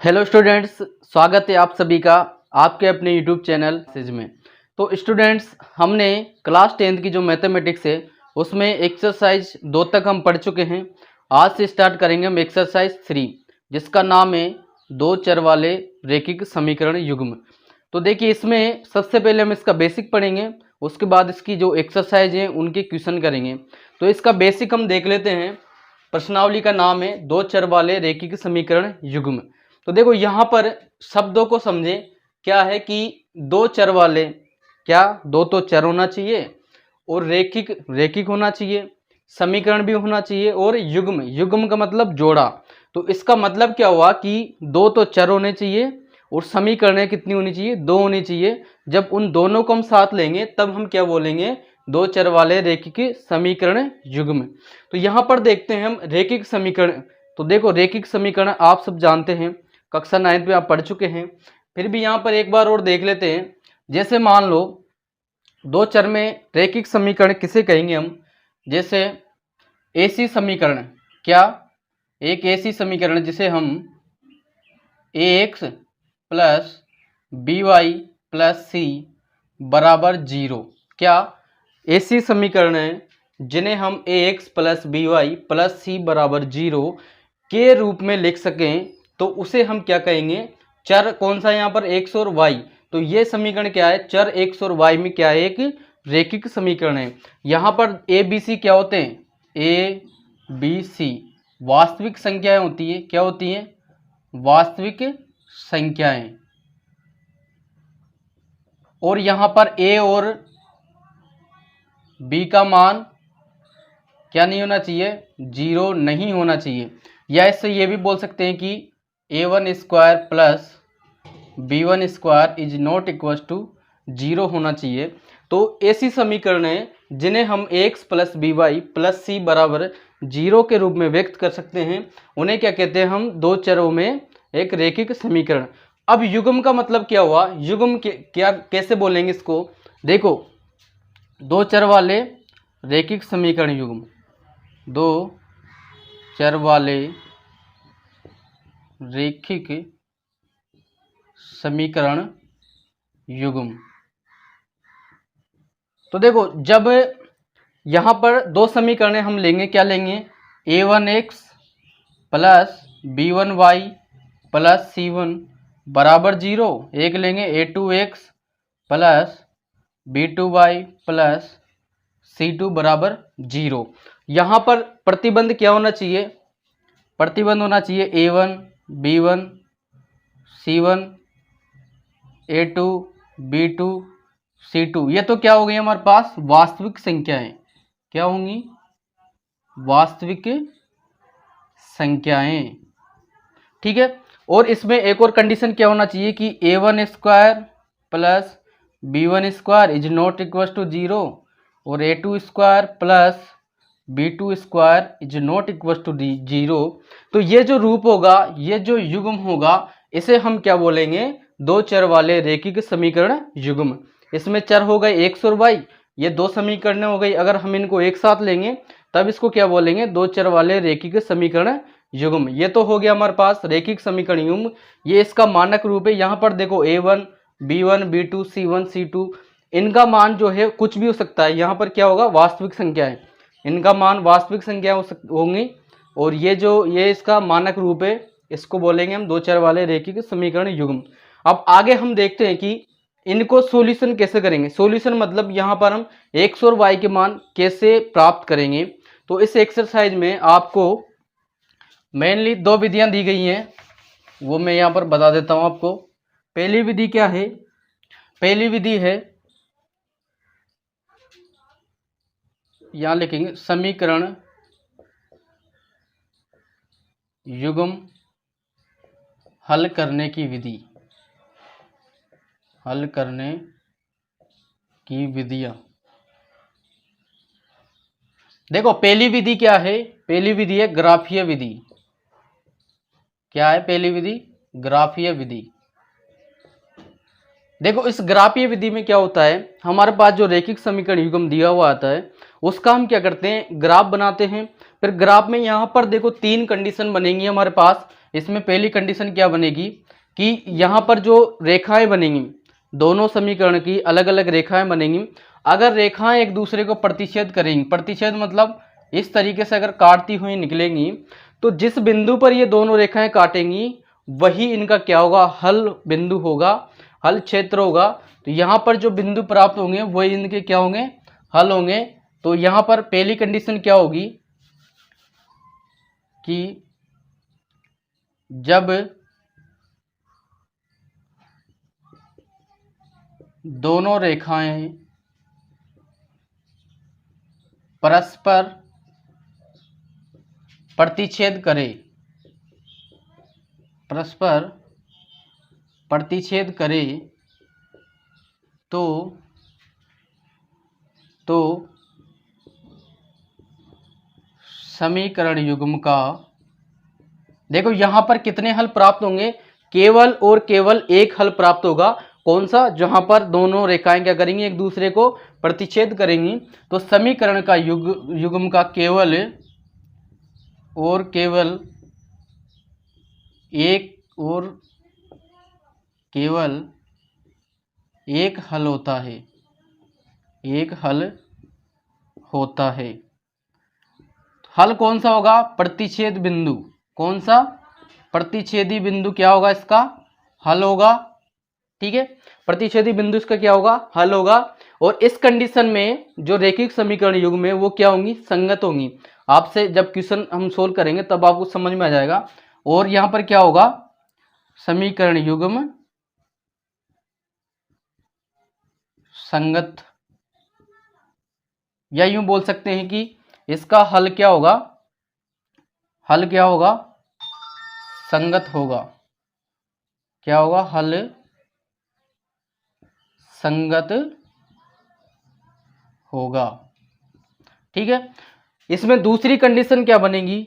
Hello students, स्वागत है आप सभी का आपके अपने यूट्यूब चैनल मैसेज में। तो स्टूडेंट्स, हमने क्लास 10th की जो मैथमेटिक्स है उसमें एक्सरसाइज 2 तक हम पढ़ चुके हैं। आज से स्टार्ट करेंगे हम एक्सरसाइज 3, जिसका नाम है दो चर वाले रैखिक समीकरण युग्म। तो देखिए, इसमें सबसे पहले हम इसका बेसिक पढ़ेंगे, उसके बाद इसकी जो एक्सरसाइज है उनके क्वेश्चन करेंगे। तो इसका बेसिक हम देख लेते हैं। प्रश्नावली का नाम है दो चर वाले रैखिक समीकरण युग्म। तो देखो, यहाँ पर शब्दों को समझे। क्या है कि दो चर वाले, क्या दो तो चर होना चाहिए और रैखिक रैखिक होना चाहिए, समीकरण भी होना चाहिए, और युग्म युग्म का मतलब जोड़ा। तो इसका मतलब क्या हुआ कि दो तो चर होने चाहिए और समीकरणें कितनी होनी चाहिए, दो होनी चाहिए। जब उन दोनों को हम साथ लेंगे तब हम क्या बोलेंगे, दो चर वाले रैखिक समीकरण युग्म। तो यहाँ पर देखते हैं हम रैखिक समीकरण। तो देखो, रैखिक समीकरण आप सब जानते हैं, कक्षा 9 में आप पढ़ चुके हैं। फिर भी यहाँ पर एक बार और देख लेते हैं। जैसे मान लो दो चर में रैखिक समीकरण किसे कहेंगे हम, जैसे ऐसी समीकरण, क्या एक ऐसी समीकरण जिसे हम ax प्लस by प्लस सी बराबर 0, क्या ऐसी समीकरण है जिन्हें हम ax प्लस by प्लस सी बराबर 0 के रूप में लिख सकें, तो उसे हम क्या कहेंगे, चर कौन सा है यहाँ पर, x और y। तो ये समीकरण क्या है, चर x और y में क्या है, एक रैखिक समीकरण है। यहाँ पर a b c क्या होते हैं, a b c वास्तविक संख्याएं होती है। क्या होती हैं, वास्तविक संख्याएं। और यहाँ पर a और b का मान क्या नहीं होना चाहिए, 0 नहीं होना चाहिए। या इससे ये भी बोल सकते हैं कि a1 square plus b1 square is not equal to 0 होना चाहिए। तो ऐसी समीकरण है जिन्हें हम ax प्लस by प्लस सी बराबर 0 के रूप में व्यक्त कर सकते हैं, उन्हें क्या कहते हैं हम, दो चरों में एक रैखिक समीकरण। अब युग्म का मतलब क्या हुआ, युग्म क्या कैसे बोलेंगे इसको, देखो, दो चर वाले रैखिक समीकरण युग्म, दो चर वाले रैखिक समीकरण युग्म। तो देखो, जब यहाँ पर दो समीकरणें हम लेंगे, क्या लेंगे, a1x plus b1y plus c1 बराबर 0, एक लेंगे a2x plus b2y plus c2 बराबर 0। यहाँ पर प्रतिबंध क्या होना चाहिए, प्रतिबंध होना चाहिए a1 b1 c1 a2 b2 c2। ये तो क्या हो गई हमारे पास, वास्तविक संख्याएं। क्या होंगी, वास्तविक संख्याएं। ठीक है। और इसमें एक और कंडीशन क्या होना चाहिए कि a1 square plus b1 square is not equal to 0 और a2 square plus b2 square is not equal to 0। तो ये जो रूप होगा, ये जो युग्म होगा, इसे हम क्या बोलेंगे, दो चर वाले रैखिक समीकरण युग्म। इसमें चर हो गए x और y, ये दो समीकरण हो गई। अगर हम इनको एक साथ लेंगे तब इसको क्या बोलेंगे, दो चर वाले रैखिक समीकरण युग्म। ये तो हो गया हमारे पास रैखिक समीकरण युग्म, ये इसका मानक रूप है। यहाँ पर देखो a1 b1 b2 c1 c2, इनका मान जो है कुछ भी हो सकता है। यहाँ पर क्या होगा, वास्तविक संख्या है, इनका मान वास्तविक संख्या होंगी। और ये इसका मानक रूप है, इसको बोलेंगे हम दो चर वाले रैखिक समीकरण युग्म। अब आगे हम देखते हैं कि इनको सॉल्यूशन कैसे करेंगे। सॉल्यूशन मतलब यहाँ पर हम x और y के मान कैसे प्राप्त करेंगे। तो इस एक्सरसाइज में आपको मेनली दो विधियां दी गई हैं, वो मैं यहाँ पर बता देता हूँ आपको। पहली विधि क्या है, पहली विधि है, यहाँ लिखेंगे समीकरण युग्म हल करने की विधि, हल करने की विधियां। देखो, पहली विधि क्या है, पहली विधि है ग्राफीय विधि। क्या है पहली विधि, ग्राफीय विधि। देखो, इस ग्राफीय विधि में क्या होता है, हमारे पास जो रैखिक समीकरण युग्म दिया हुआ आता है उसका हम क्या करते हैं, ग्राफ बनाते हैं। फिर ग्राफ में यहाँ पर देखो तीन कंडीशन बनेंगी हमारे पास। इसमें पहली कंडीशन क्या बनेगी कि यहाँ पर जो रेखाएं बनेंगी, दोनों समीकरण की अलग अलग रेखाएं बनेंगी, अगर रेखाएं एक दूसरे को प्रतिच्छेद करेंगी, प्रतिच्छेद मतलब इस तरीके से अगर काटती हुई निकलेंगी, तो जिस बिंदु पर ये दोनों रेखाएं काटेंगी वही इनका क्या होगा, हल बिंदु होगा, हल क्षेत्र होगा। तो यहाँ पर जो बिंदु प्राप्त होंगे वही इनके क्या होंगे, हल होंगे। तो यहाँ पर पहली कंडीशन क्या होगी कि जब दोनों रेखाएं परस्पर प्रतिच्छेद करें, परस्पर प्रतिच्छेद करें तो समीकरण युग्म का, देखो यहां पर कितने हल प्राप्त होंगे, केवल और केवल एक हल प्राप्त होगा। कौन सा, जहां पर दोनों रेखाएं क्या करेंगी, एक दूसरे को प्रतिच्छेद करेंगी। तो समीकरण का युग्म का केवल और केवल एक हल होता है, एक हल होता है। हल कौन सा होगा, प्रतिच्छेद बिंदु। कौन सा, प्रतिच्छेदी बिंदु क्या होगा, इसका हल होगा। ठीक है, प्रतिच्छेदी बिंदु इसका क्या होगा, हल होगा। और इस कंडीशन में जो रैखिक समीकरण युग्म है वो क्या होंगी, संगत होंगी। आपसे जब क्वेश्चन हम सोल्व करेंगे तब आपको समझ में आ जाएगा। और यहां पर क्या होगा, समीकरण युग्म संगत, या यूं बोल सकते हैं कि इसका हल क्या होगा, हल क्या होगा, संगत होगा। क्या होगा, हल संगत होगा। ठीक है, इसमें दूसरी कंडीशन क्या बनेगी,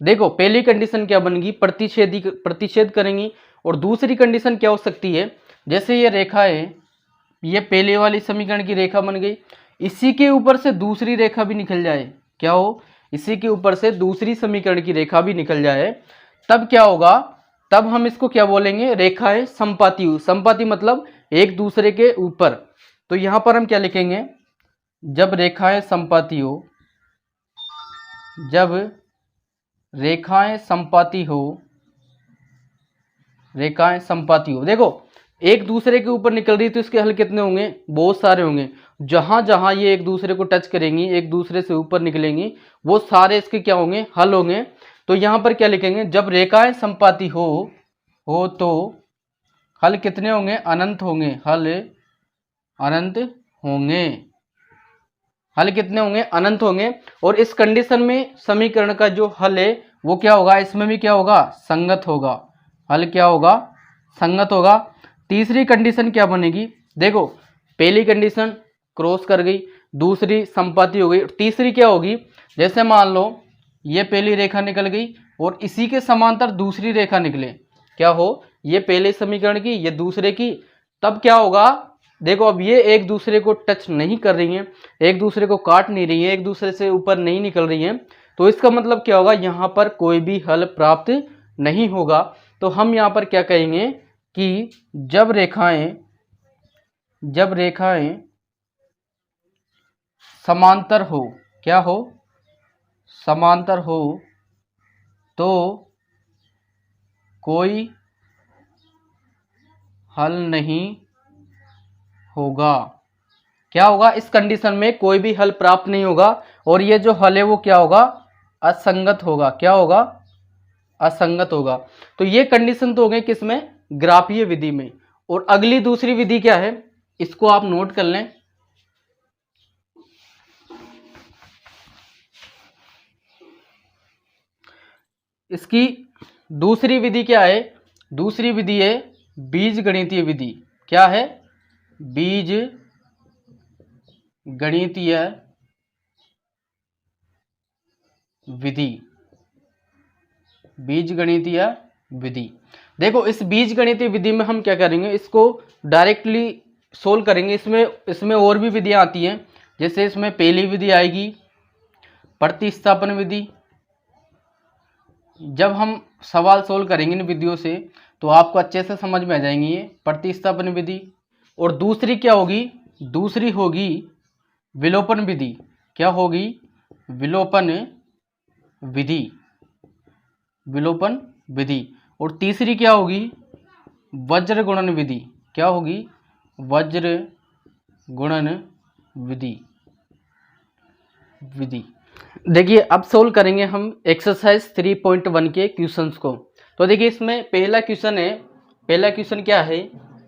देखो पहली कंडीशन क्या बनेगी, प्रतिच्छेद करेंगी। और दूसरी कंडीशन क्या हो सकती है, जैसे ये रेखा है, ये पहले वाली समीकरण की रेखा बन गई, इसी के ऊपर से दूसरी रेखा भी निकल जाए, क्या हो, इसी के ऊपर से दूसरी समीकरण की रेखा भी निकल जाए, तब क्या होगा, तब हम इसको क्या बोलेंगे, रेखाएं संपाती हो। संपाती मतलब एक दूसरे के ऊपर। तो यहां पर हम क्या लिखेंगे, जब रेखाएं संपाती हो, जब रेखाएं संपाती हो, रेखाएं संपाती हो, देखो एक दूसरे के ऊपर निकल रही तो इसके हल कितने होंगे, बहुत सारे होंगे। जहां जहां ये एक दूसरे को टच करेंगी, एक दूसरे से ऊपर निकलेंगी, वो सारे इसके क्या होंगे, हल होंगे। तो यहां पर क्या लिखेंगे, जब रेखाएं संपाती हो तो हल कितने होंगे, अनंत होंगे, हल अनंत होंगे, हल कितने होंगे, अनंत होंगे। और इस कंडीशन में समीकरण का जो हल है वो क्या होगा, इसमें भी क्या होगा, संगत होगा, हल क्या होगा, संगत होगा। तीसरी कंडीशन क्या बनेगी, देखो पहली कंडीशन क्रॉस कर गई, दूसरी संपाती हो गई, तीसरी क्या होगी, जैसे मान लो ये पहली रेखा निकल गई और इसी के समांतर दूसरी रेखा निकले, क्या हो, ये पहले समीकरण की, ये दूसरे की, तब क्या होगा, देखो अब ये एक दूसरे को टच नहीं कर रही हैं, एक दूसरे को काट नहीं रही है, एक दूसरे से ऊपर नहीं निकल रही हैं, तो इसका मतलब क्या होगा, यहाँ पर कोई भी हल प्राप्त नहीं होगा। तो हम यहाँ पर क्या कहेंगे कि जब रेखाएं समांतर हो, क्या हो, समांतर हो, तो कोई हल नहीं होगा। क्या होगा, इस कंडीशन में कोई भी हल प्राप्त नहीं होगा और ये जो हल है वो क्या होगा, असंगत होगा। क्या होगा, असंगत होगा। तो ये कंडीशन तो हो गई किसमें, ग्राफीय विधि में। और अगली दूसरी विधि क्या है, इसको आप नोट कर लें, इसकी दूसरी विधि क्या है, दूसरी विधि है बीज गणितीय विधि। क्या है, बीज गणितीय विधि, बीज गणितीय विधि। देखो इस बीज गणितीय विधि में हम क्या करेंगे, इसको डायरेक्टली सोल्व करेंगे। इसमें और भी विधियां आती हैं, जैसे इसमें पहली विधि आएगी प्रतिस्थापन विधि। जब हम सवाल सोल्व करेंगे इन विधियों से तो आपको अच्छे से समझ में आ जाएंगी ये प्रतिस्थापन विधि। और दूसरी क्या होगी, दूसरी होगी विलोपन विधि। क्या होगी, विलोपन विधि, विलोपन विधि। और तीसरी क्या होगी, वज्र गुणन विधि। क्या होगी, वज्र गुणन विधि, विधि। देखिए अब सोल्व करेंगे हम एक्सरसाइज 3.1 के क्वेश्चंस को। तो देखिए इसमें पहला क्वेश्चन है, पहला क्वेश्चन क्या है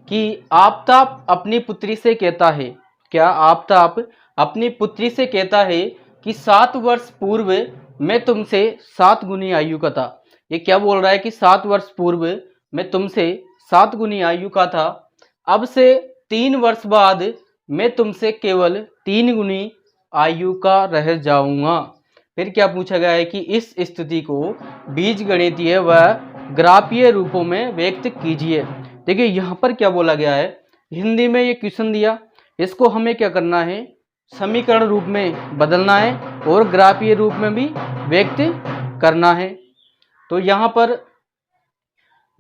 कि आफताब अपनी पुत्री से कहता है, क्या आफताब अपनी पुत्री से कहता है कि 7 वर्ष पूर्व मैं तुमसे 7 गुनी आयु का था। ये क्या बोल रहा है कि 7 वर्ष पूर्व मैं तुमसे 7 गुनी आयु का था, अब से 3 वर्ष बाद मैं तुमसे केवल 3 गुनी आयु का रह जाऊंगा। फिर क्या पूछा गया है कि इस स्थिति को बीजगणितीय व ग्राफीय रूपों में व्यक्त कीजिए। देखिए यहाँ पर क्या बोला गया है, हिंदी में ये क्वेश्चन दिया, इसको हमें क्या करना है, समीकरण रूप में बदलना है और ग्राफीय रूप में भी व्यक्त करना है। तो यहाँ पर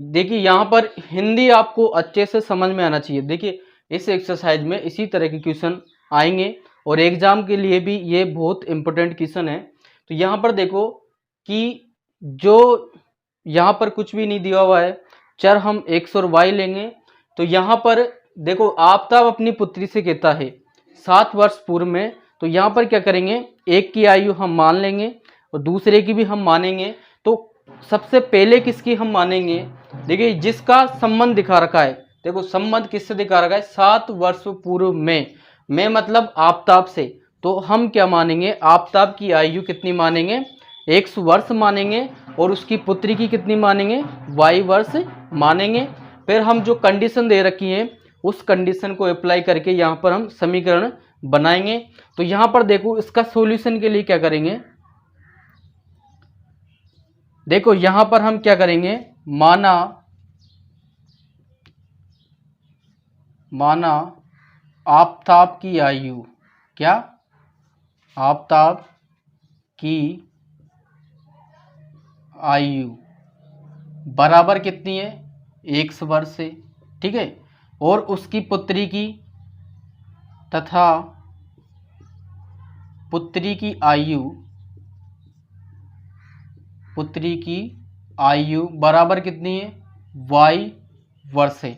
देखिए, यहाँ पर हिंदी आपको अच्छे से समझ में आना चाहिए। देखिए इस एक्सरसाइज में इसी तरह के क्वेश्चन आएंगे और एग्जाम के लिए भी ये बहुत इंपॉर्टेंट क्वेश्चन है। तो यहाँ पर देखो कि जो यहाँ पर कुछ भी नहीं दिया हुआ है, चर हम x और y लेंगे। तो यहाँ पर देखो आफताब अपनी पुत्री से कहता है 7 वर्ष पूर्व में, तो यहाँ पर क्या करेंगे, एक की आयु हम मान लेंगे और दूसरे की भी हम मानेंगे। तो सबसे पहले किसकी हम मानेंगे, देखिए जिसका संबंध दिखा रखा है, देखो संबंध किससे दिखा रखा है, 7 वर्ष पूर्व में, मैं मतलब आफताब से। तो हम क्या मानेंगे, आफताब की आयु कितनी मानेंगे, x वर्ष मानेंगे और उसकी पुत्री की कितनी मानेंगे, y वर्ष मानेंगे। फिर हम जो कंडीशन दे रखी है उस कंडीशन को अप्लाई करके यहाँ पर हम समीकरण बनाएंगे। तो यहाँ पर देखो इसका सॉल्यूशन के लिए क्या करेंगे, देखो यहाँ पर हम क्या करेंगे, माना आफताब की आयु, क्या, आफताब की आयु बराबर कितनी है, 1 वर्ष से, ठीक है। और उसकी पुत्री की तथा पुत्री की आयु बराबर कितनी है, y वर्ष है,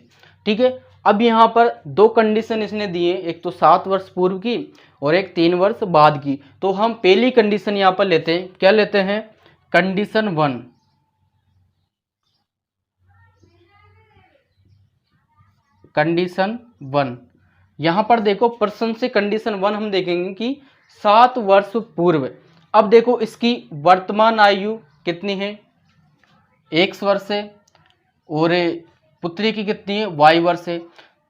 ठीक है। अब यहाँ पर 2 कंडीशन इसने दिए, एक तो 7 वर्ष पूर्व की और एक 3 वर्ष बाद की। तो हम पहली कंडीशन यहाँ पर लेते हैं, क्या लेते हैं, कंडीशन 1। कंडीशन 1 यहाँ पर देखो प्रश्न से कंडीशन 1 हम देखेंगे कि 7 वर्ष पूर्व। अब देखो इसकी वर्तमान आयु कितनी है, x वर्ष है और पुत्री की कितनी है, y वर्ष है।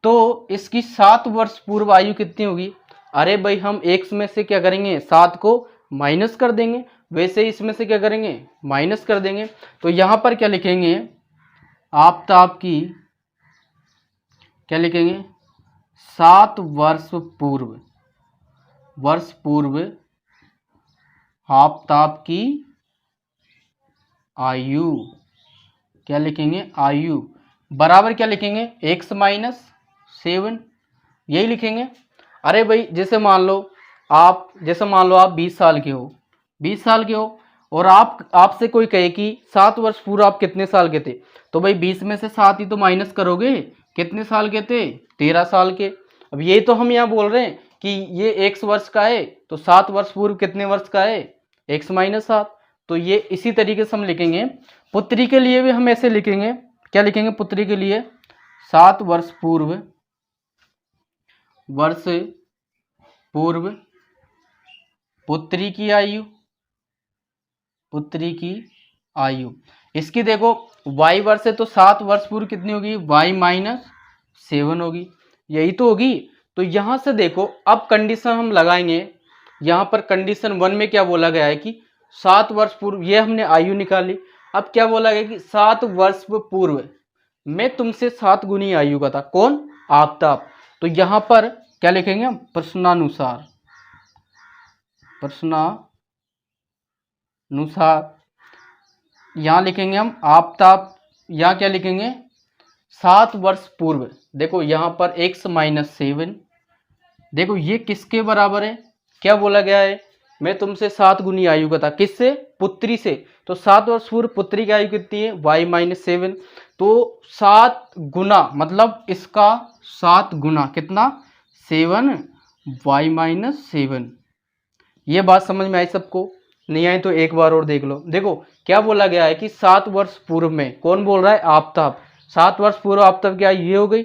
तो इसकी 7 वर्ष पूर्व आयु कितनी होगी, अरे भाई हम x में से क्या करेंगे, 7 को माइनस कर देंगे, वैसे ही इसमें से क्या करेंगे, माइनस कर देंगे। तो यहाँ पर क्या लिखेंगे, आफताब की, क्या लिखेंगे, 7 वर्ष पूर्व आफताब की आयु, क्या लिखेंगे, आयु बराबर क्या लिखेंगे, x माइनस 7, यही लिखेंगे। अरे भाई जैसे मान लो आप 20 साल के हो, 20 साल के हो और आपसे कोई कहे कि 7 वर्ष पूर्व आप कितने साल के थे, तो भाई 20 में से 7 ही तो माइनस करोगे, कितने साल के थे, 13 साल के। अब ये तो हम यहाँ बोल रहे हैं कि ये x वर्ष का है, तो 7 वर्ष पूर्व कितने वर्ष का है, x माइनस 7। तो ये इसी तरीके से हम लिखेंगे। पुत्री के लिए भी हम ऐसे लिखेंगे, क्या लिखेंगे, पुत्री के लिए 7 वर्ष पूर्व पुत्री की आयु, इसकी देखो y वर्ष है तो 7 वर्ष पूर्व कितनी होगी, y माइनस 7 होगी, यही तो होगी। तो यहाँ से देखो अब कंडीशन हम लगाएंगे, यहाँ पर कंडीशन 1 में क्या बोला गया है कि 7 वर्ष पूर्व, ये हमने आयु निकाली। अब क्या बोला गया कि 7 वर्ष पूर्व मैं तुमसे 7 गुनी आयु का था, कौन, आफताब। तो यहाँ पर क्या लिखेंगे हम, प्रश्नानुसार यहाँ लिखेंगे हम आफताब, यहाँ क्या लिखेंगे 7 वर्ष पूर्व। देखो यहाँ पर x माइनस 7, देखो ये किसके बराबर है, क्या बोला गया है, मैं तुमसे 7 गुनी आयु का था, किससे, पुत्री से। तो 7 वर्ष पूर्व पुत्री की आयु कितनी है, y माइनस 7। तो 7 गुना मतलब इसका 7 गुना कितना 7 y माइनस 7। ये बात समझ में आई सबको, नहीं आई तो एक बार और देख लो। देखो क्या बोला गया है कि 7 वर्ष पूर्व में, कौन बोल रहा है, आफताब। 7 वर्ष पूर्व आफताब की आयु ये हो गई,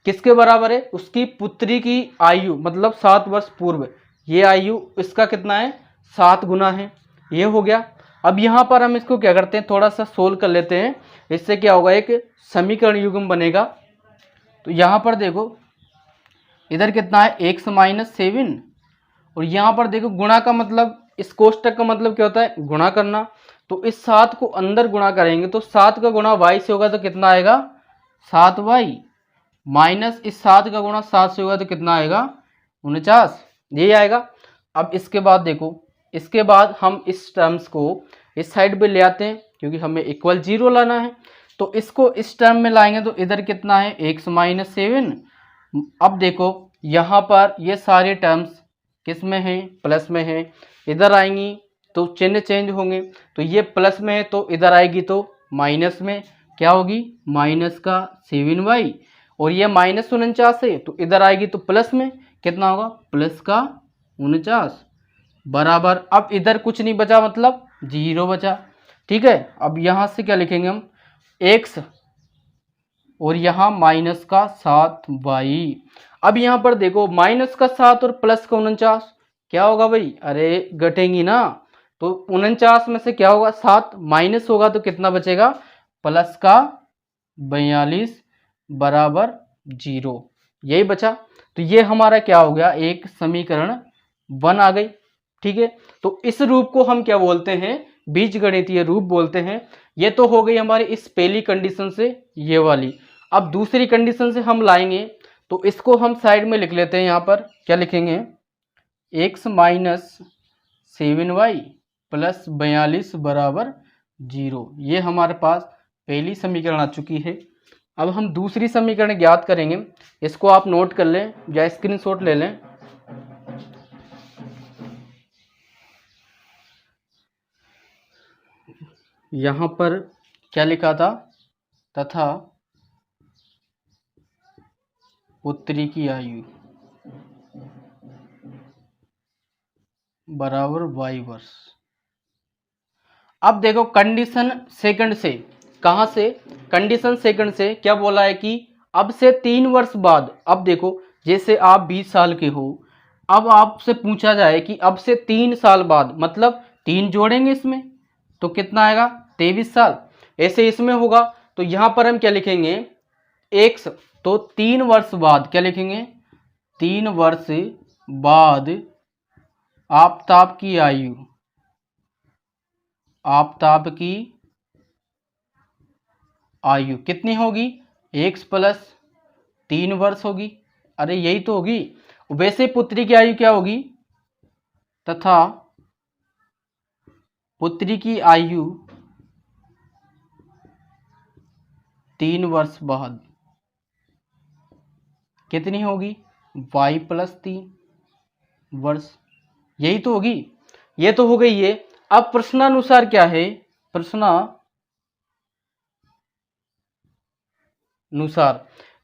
किसके बराबर है, उसकी पुत्री की आयु, मतलब 7 वर्ष पूर्व ये आयु इसका कितना है 7 गुना है, ये हो गया। अब यहाँ पर हम इसको क्या करते हैं, थोड़ा सा सोल्व कर लेते हैं, इससे क्या होगा एक समीकरण युग्म बनेगा। तो यहाँ पर देखो इधर कितना है x माइनस 7, और यहाँ पर देखो गुणा का मतलब, इस कोष्टक का मतलब क्या होता है, गुणा करना। तो इस 7 को अंदर गुणा करेंगे तो 7 का गुणा y से होगा तो कितना आएगा 7y, माइनस इस 7 का गुणा 7 से होगा तो कितना आएगा 49, यही आएगा। अब इसके बाद देखो, इसके बाद हम इस टर्म्स को इस साइड पे ले आते हैं क्योंकि हमें इक्वल 0 लाना है। तो इसको इस टर्म में लाएंगे तो इधर कितना है x माइनस 7। अब देखो यहाँ पर ये सारे टर्म्स किस में है, प्लस में है, इधर आएंगी तो चिन्ह चेंज होंगे। तो ये प्लस में है तो इधर आएगी तो माइनस में, क्या होगी माइनस का 7y, और ये माइनस 49 है तो इधर आएगी तो प्लस में, कितना होगा प्लस का 49 बराबर। अब इधर कुछ नहीं बचा मतलब 0 बचा, ठीक है। अब यहाँ से क्या लिखेंगे हम x, और यहाँ माइनस का 7y। अब यहाँ पर देखो माइनस का 7 और प्लस का 49 क्या होगा भाई, अरे घटेंगी ना। तो 49 में से क्या होगा 7 माइनस होगा तो कितना बचेगा प्लस का 42 बराबर 0, यही बचा। तो ये हमारा क्या हो गया, एक समीकरण 1 आ गई, ठीक है। तो इस रूप को हम क्या बोलते हैं, बीजगणितीय रूप बोलते हैं। ये तो हो गई हमारी इस पहली कंडीशन से ये वाली। अब दूसरी कंडीशन से हम लाएंगे तो इसको हम साइड में लिख लेते हैं। यहाँ पर क्या लिखेंगे x माइनस 7y प्लस 42 बराबर 0, ये हमारे पास पहली समीकरण आ चुकी है। अब हम दूसरी समीकरण ज्ञात करेंगे, इसको आप नोट कर लें या स्क्रीनशॉट ले लें। यहाँ पर क्या लिखा था, तथा पुत्री की आयु बराबर y वर्ष। अब देखो कंडीशन सेकंड से, कहाँ से, कंडीशन सेकंड से क्या बोला है कि अब से 3 वर्ष बाद, अब देखो जैसे आप 20 साल के हो, अब आपसे पूछा जाए कि अब से 3 साल बाद, मतलब 3 जोड़ेंगे इसमें तो कितना आएगा 23 साल, ऐसे इसमें होगा। तो यहाँ पर हम क्या लिखेंगे x, तो 3 वर्ष बाद क्या लिखेंगे 3 वर्ष बाद आफताब की आयु, आफताब की आयु कितनी होगी x प्लस 3 वर्ष होगी, अरे यही तो होगी। वैसे पुत्री की आयु क्या होगी, तथा पुत्री की आयु 3 वर्ष बाद कितनी होगी y प्लस 3 वर्ष, यही तो होगी। ये तो हो गई ये। अब प्रश्नानुसार क्या है, प्रश्नानुसार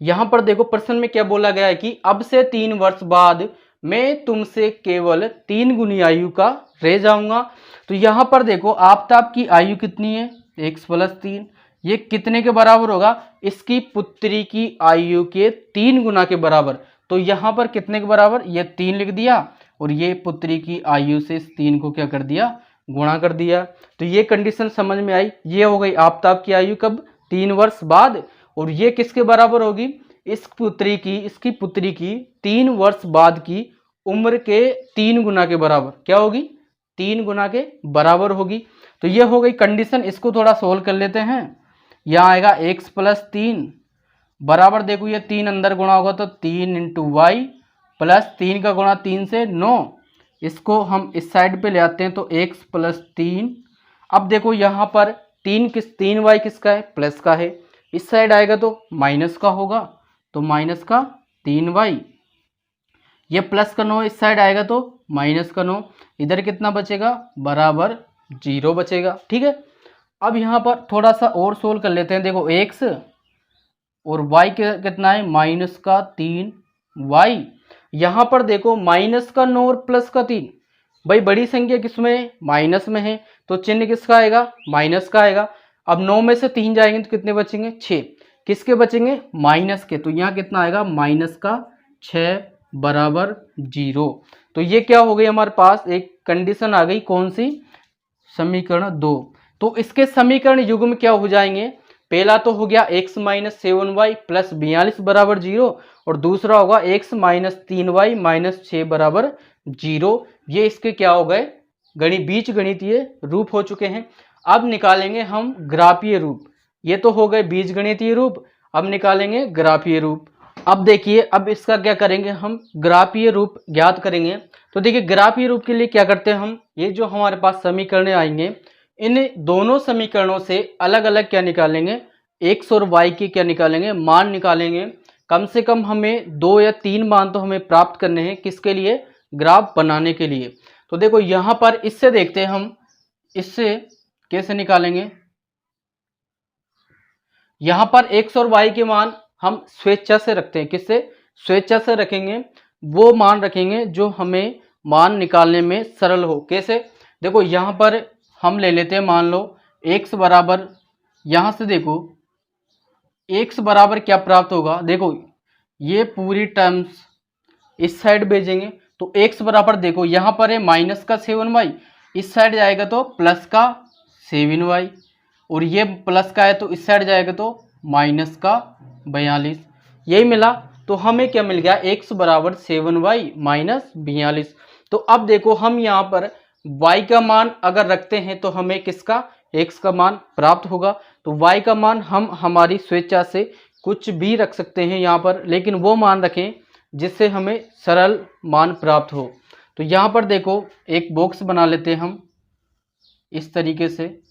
यहां पर देखो प्रश्न में क्या बोला गया है कि अब से 3 वर्ष बाद मैं तुमसे केवल 3 गुनी आयु का रह जाऊंगा। तो यहां पर देखो आफताब की आयु कितनी है x प्लस 3, ये कितने के बराबर होगा, इसकी पुत्री की आयु के 3 गुना के बराबर। तो यहाँ पर कितने के बराबर, ये 3 लिख दिया और ये पुत्री की आयु से इस 3 को क्या कर दिया, गुणा कर दिया। तो ये कंडीशन समझ में आई। ये हो गई आफताब की आयु कब 3 वर्ष बाद, और ये किसके बराबर होगी, इस पुत्री की, इसकी पुत्री की 3 वर्ष बाद की उम्र के 3 गुना के बराबर क्या होगी, 3 गुना के बराबर होगी। तो ये हो गई कंडीशन। इसको थोड़ा सोल्व कर लेते हैं। यहाँ आएगा x प्लस 3 बराबर, देखो ये 3 अंदर गुणा होगा तो 3 इंटू वाई प्लस 3 का गुणा 3 से 9, इसको हम इस साइड पे ले आते हैं तो x प्लस 3। अब देखो यहाँ पर तीन वाई किसका है, प्लस का है। इस साइड आएगा तो माइनस का होगा, तो माइनस का 3y, ये प्लस का 9 इस साइड आएगा तो माइनस का 9, इधर कितना बचेगा, बराबर 0 बचेगा। ठीक है, अब यहाँ पर थोड़ा सा और सोल्व कर लेते हैं। देखो x और y कितना है, माइनस का 3y। यहाँ पर देखो माइनस का 9 और प्लस का 3, भाई बड़ी संख्या किसमें है, माइनस में है, तो चिन्ह किसका आएगा, माइनस का आएगा। अब 9 में से 3 जाएंगे तो कितने बचेंगे, 6, किसके बचेंगे, माइनस के, तो यहाँ कितना आएगा, माइनस का 6 बराबर 0। तो ये क्या हो गई, हमारे पास एक कंडीशन आ गई, कौन सी, समीकरण 2। तो इसके समीकरण युग्म क्या हो जाएंगे, पहला तो हो गया x माइनस 7y प्लस 42 बराबर 0, और दूसरा होगा x माइनस 3y माइनस 6 बराबर 0। ये इसके क्या हो गए, बीज गणितीय रूप हो चुके हैं। अब निकालेंगे हम ग्राफीय रूप, ये तो हो गए बीज गणितीय रूप, अब निकालेंगे ग्राफीय रूप। अब देखिए, अब इसका क्या करेंगे, हम ग्राफीय रूप ज्ञात करेंगे। तो देखिए ग्राफीय रूप के लिए क्या करते हैं हम, ये जो हमारे पास समीकरण आएंगे, इन दोनों समीकरणों से अलग अलग क्या निकालेंगे, x और y के क्या निकालेंगे, मान निकालेंगे। कम से कम हमें 2 या 3 मान तो हमें प्राप्त करने हैं, किसके लिए, ग्राफ बनाने के लिए। तो देखो यहाँ पर इससे देखते हैं हम, इससे कैसे निकालेंगे। यहाँ पर x और y के मान हम स्वेच्छा से रखते हैं, किससे, स्वेच्छा से रखेंगे, वो मान रखेंगे जो हमें मान निकालने में सरल हो। कैसे, देखो यहाँ पर हम ले लेते हैं, मान लो x बराबर, यहाँ से देखो x बराबर क्या प्राप्त होगा, देखो ये पूरी टर्म्स इस साइड भेजेंगे, तो x बराबर देखो यहाँ पर है माइनस का 7y, इस साइड जाएगा तो प्लस का 7y, और ये प्लस का है तो इस साइड जाएगा तो माइनस का 42, यही मिला। तो हमें क्या मिल गया, x बराबर 7y माइनस 42। तो अब देखो हम यहाँ पर y का मान अगर रखते हैं तो हमें किसका, x का मान प्राप्त होगा। तो y का मान हम हमारी स्वेच्छा से कुछ भी रख सकते हैं यहाँ पर, लेकिन वो मान रखें जिससे हमें सरल मान प्राप्त हो। तो यहाँ पर देखो एक बॉक्स बना लेते हैं हम इस तरीके से,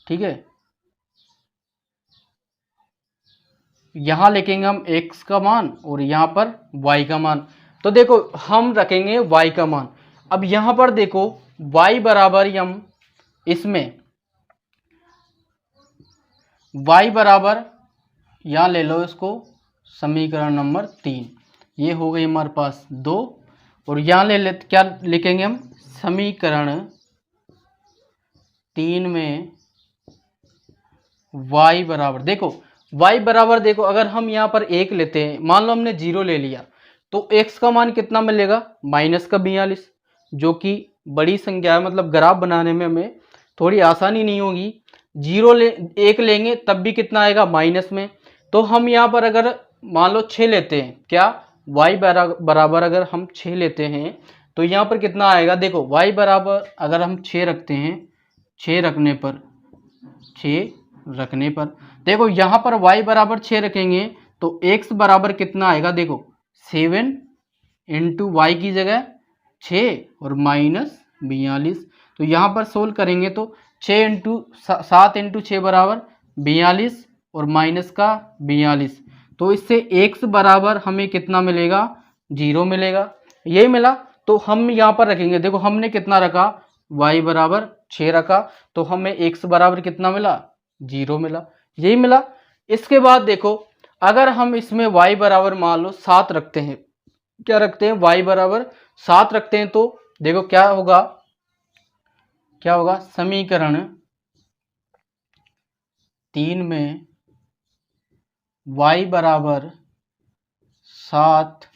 ठीक है, यहाँ लिखेंगे हम x का मान और यहाँ पर y का मान। तो देखो हम रखेंगे y का मान। अब यहाँ पर देखो y बराबर हम इसमें y बराबर, यहाँ ले लो इसको, समीकरण नंबर 3, ये हो गई हमारे पास 2, और यहाँ ले ले क्या लिखेंगे हम, समीकरण 3 में y बराबर, देखो y बराबर, देखो अगर हम यहाँ पर 1 लेते हैं, मान लो हमने 0 ले लिया, तो x का मान कितना मिलेगा, माइनस का 42, जो कि बड़ी संख्या है, मतलब ग्राफ बनाने में हमें थोड़ी आसानी नहीं होगी। 1 लेंगे तब भी कितना आएगा, माइनस में। तो हम यहाँ पर अगर मान लो 6 लेते हैं, क्या y बराबर अगर हम 6 लेते हैं तो यहाँ पर कितना आएगा, देखो y बराबर अगर हम 6 रखते हैं, 6 रखने पर देखो यहाँ पर y बराबर 6 रखेंगे तो x बराबर कितना आएगा, देखो 7 इंटू वाई की जगह 6 और माइनस 42। तो यहाँ पर सोल्व करेंगे तो 7 इंटू 6 बराबर 42 और माइनस का 42। तो इससे x बराबर हमें कितना मिलेगा, 0 मिलेगा, यही मिला। तो हम यहाँ पर रखेंगे, देखो हमने कितना रखा, y बराबर 6 रखा, तो हमें x बराबर कितना मिला, 0 मिला, यही मिला। इसके बाद देखो अगर हम इसमें y बराबर मान लो 7 रखते हैं, क्या रखते हैं, y बराबर 7 रखते हैं, तो देखो क्या होगा, समीकरण 3 में y बराबर 7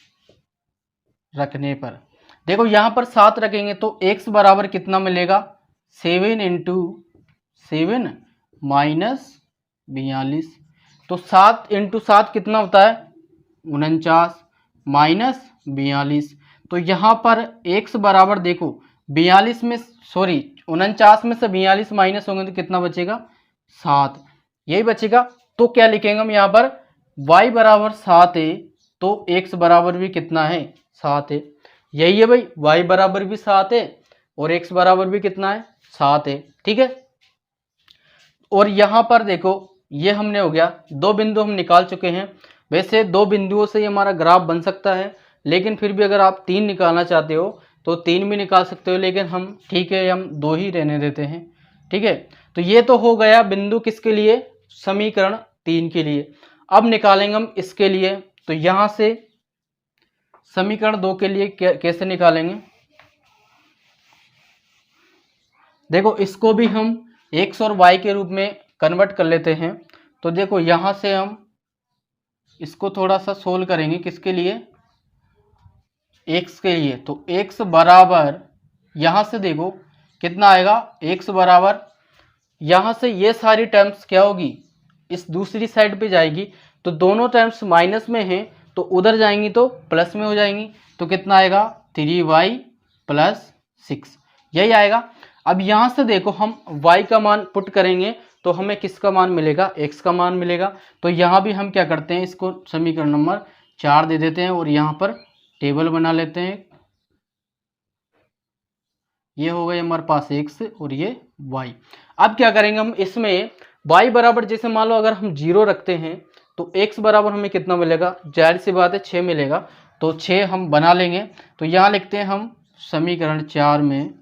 रखने पर, देखो यहाँ पर 7 रखेंगे तो x बराबर कितना मिलेगा, 7 इंटू 7 माइनस 42। तो 7 इंटू 7 कितना होता है, 49 माइनस 42। तो यहाँ पर x बराबर देखो 42 में, सॉरी 49 में से 42 माइनस होंगे तो कितना बचेगा, 7, यही बचेगा। तो क्या लिखेंगे हम यहाँ पर, y बराबर 7 है तो x बराबर भी कितना है, 7 है, यही है भाई, y बराबर भी 7 है और x बराबर भी कितना है 7 है। ठीक है, और यहाँ पर देखो ये हमने हो गया, दो बिंदु हम निकाल चुके हैं। वैसे दो बिंदुओं से ये हमारा ग्राफ बन सकता है, लेकिन फिर भी अगर आप 3 निकालना चाहते हो तो 3 भी निकाल सकते हो, लेकिन हम ठीक है हम 2 ही रहने देते हैं। ठीक है, तो ये तो हो गया बिंदु किसके लिए, समीकरण 3 के लिए। अब निकालेंगे हम इसके लिए, तो यहाँ से समीकरण 2 के लिए कैसे निकालेंगे, देखो इसको भी हम x और y के रूप में कन्वर्ट कर लेते हैं। तो देखो यहाँ से हम इसको थोड़ा सा सोल्व करेंगे, किसके लिए, x के लिए। तो x बराबर यहाँ से देखो कितना आएगा, x बराबर यहाँ से ये सारी टर्म्स क्या होगी, इस दूसरी साइड पे जाएगी, तो दोनों टर्म्स माइनस में हैं तो उधर जाएंगी तो प्लस में हो जाएंगी। तो कितना आएगा 3y प्लस 6, यही आएगा। अब यहाँ से देखो हम y का मान पुट करेंगे तो हमें किसका मान मिलेगा, x का मान मिलेगा। तो यहाँ भी हम क्या करते हैं, इसको समीकरण नंबर 4 दे देते हैं और यहाँ पर टेबल बना लेते हैं। ये हो गए हमारे पास x और ये y। अब क्या करेंगे हम इसमें y बराबर, जैसे मान लो अगर हम 0 रखते हैं तो x बराबर हमें कितना मिलेगा, जाहिर सी बात है 6 मिलेगा। तो 6 हम बना लेंगे। तो यहाँ लिखते हैं हम समीकरण 4 में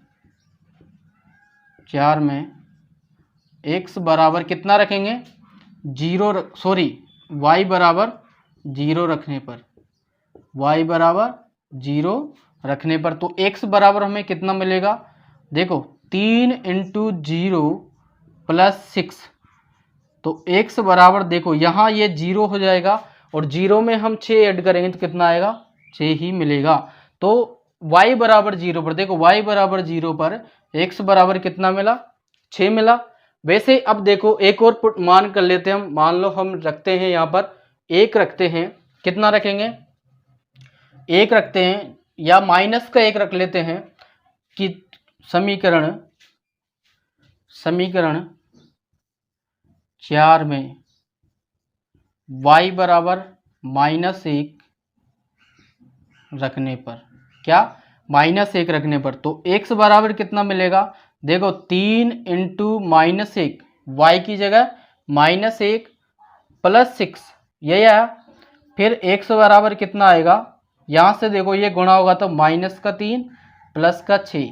x बराबर कितना रखेंगे, 0 सॉरी y बराबर 0 रखने पर, y बराबर 0 रखने पर तो x बराबर हमें कितना मिलेगा, देखो 3 इंटू 0 प्लस 6। तो x बराबर देखो यहाँ ये 0 हो जाएगा और 0 में हम 6 ऐड करेंगे तो कितना आएगा, 6 ही मिलेगा। तो y बराबर 0 पर, देखो y बराबर 0 पर x बराबर कितना मिला, 6 मिला। वैसे अब देखो एक और मान कर लेते हैं हम, मान लो हम रखते हैं यहाँ पर 1 रखते हैं, कितना रखेंगे 1 रखते हैं, या माइनस का 1 रख लेते हैं कि समीकरण 4 में y बराबर -1 रखने पर, क्या -1 रखने पर, तो x बराबर कितना मिलेगा, देखो 3 इंटू -1, y की जगह -1 प्लस 6, यही आया। फिर x बराबर कितना आएगा, यहाँ से देखो ये गुणा होगा तो -3 प्लस का 6,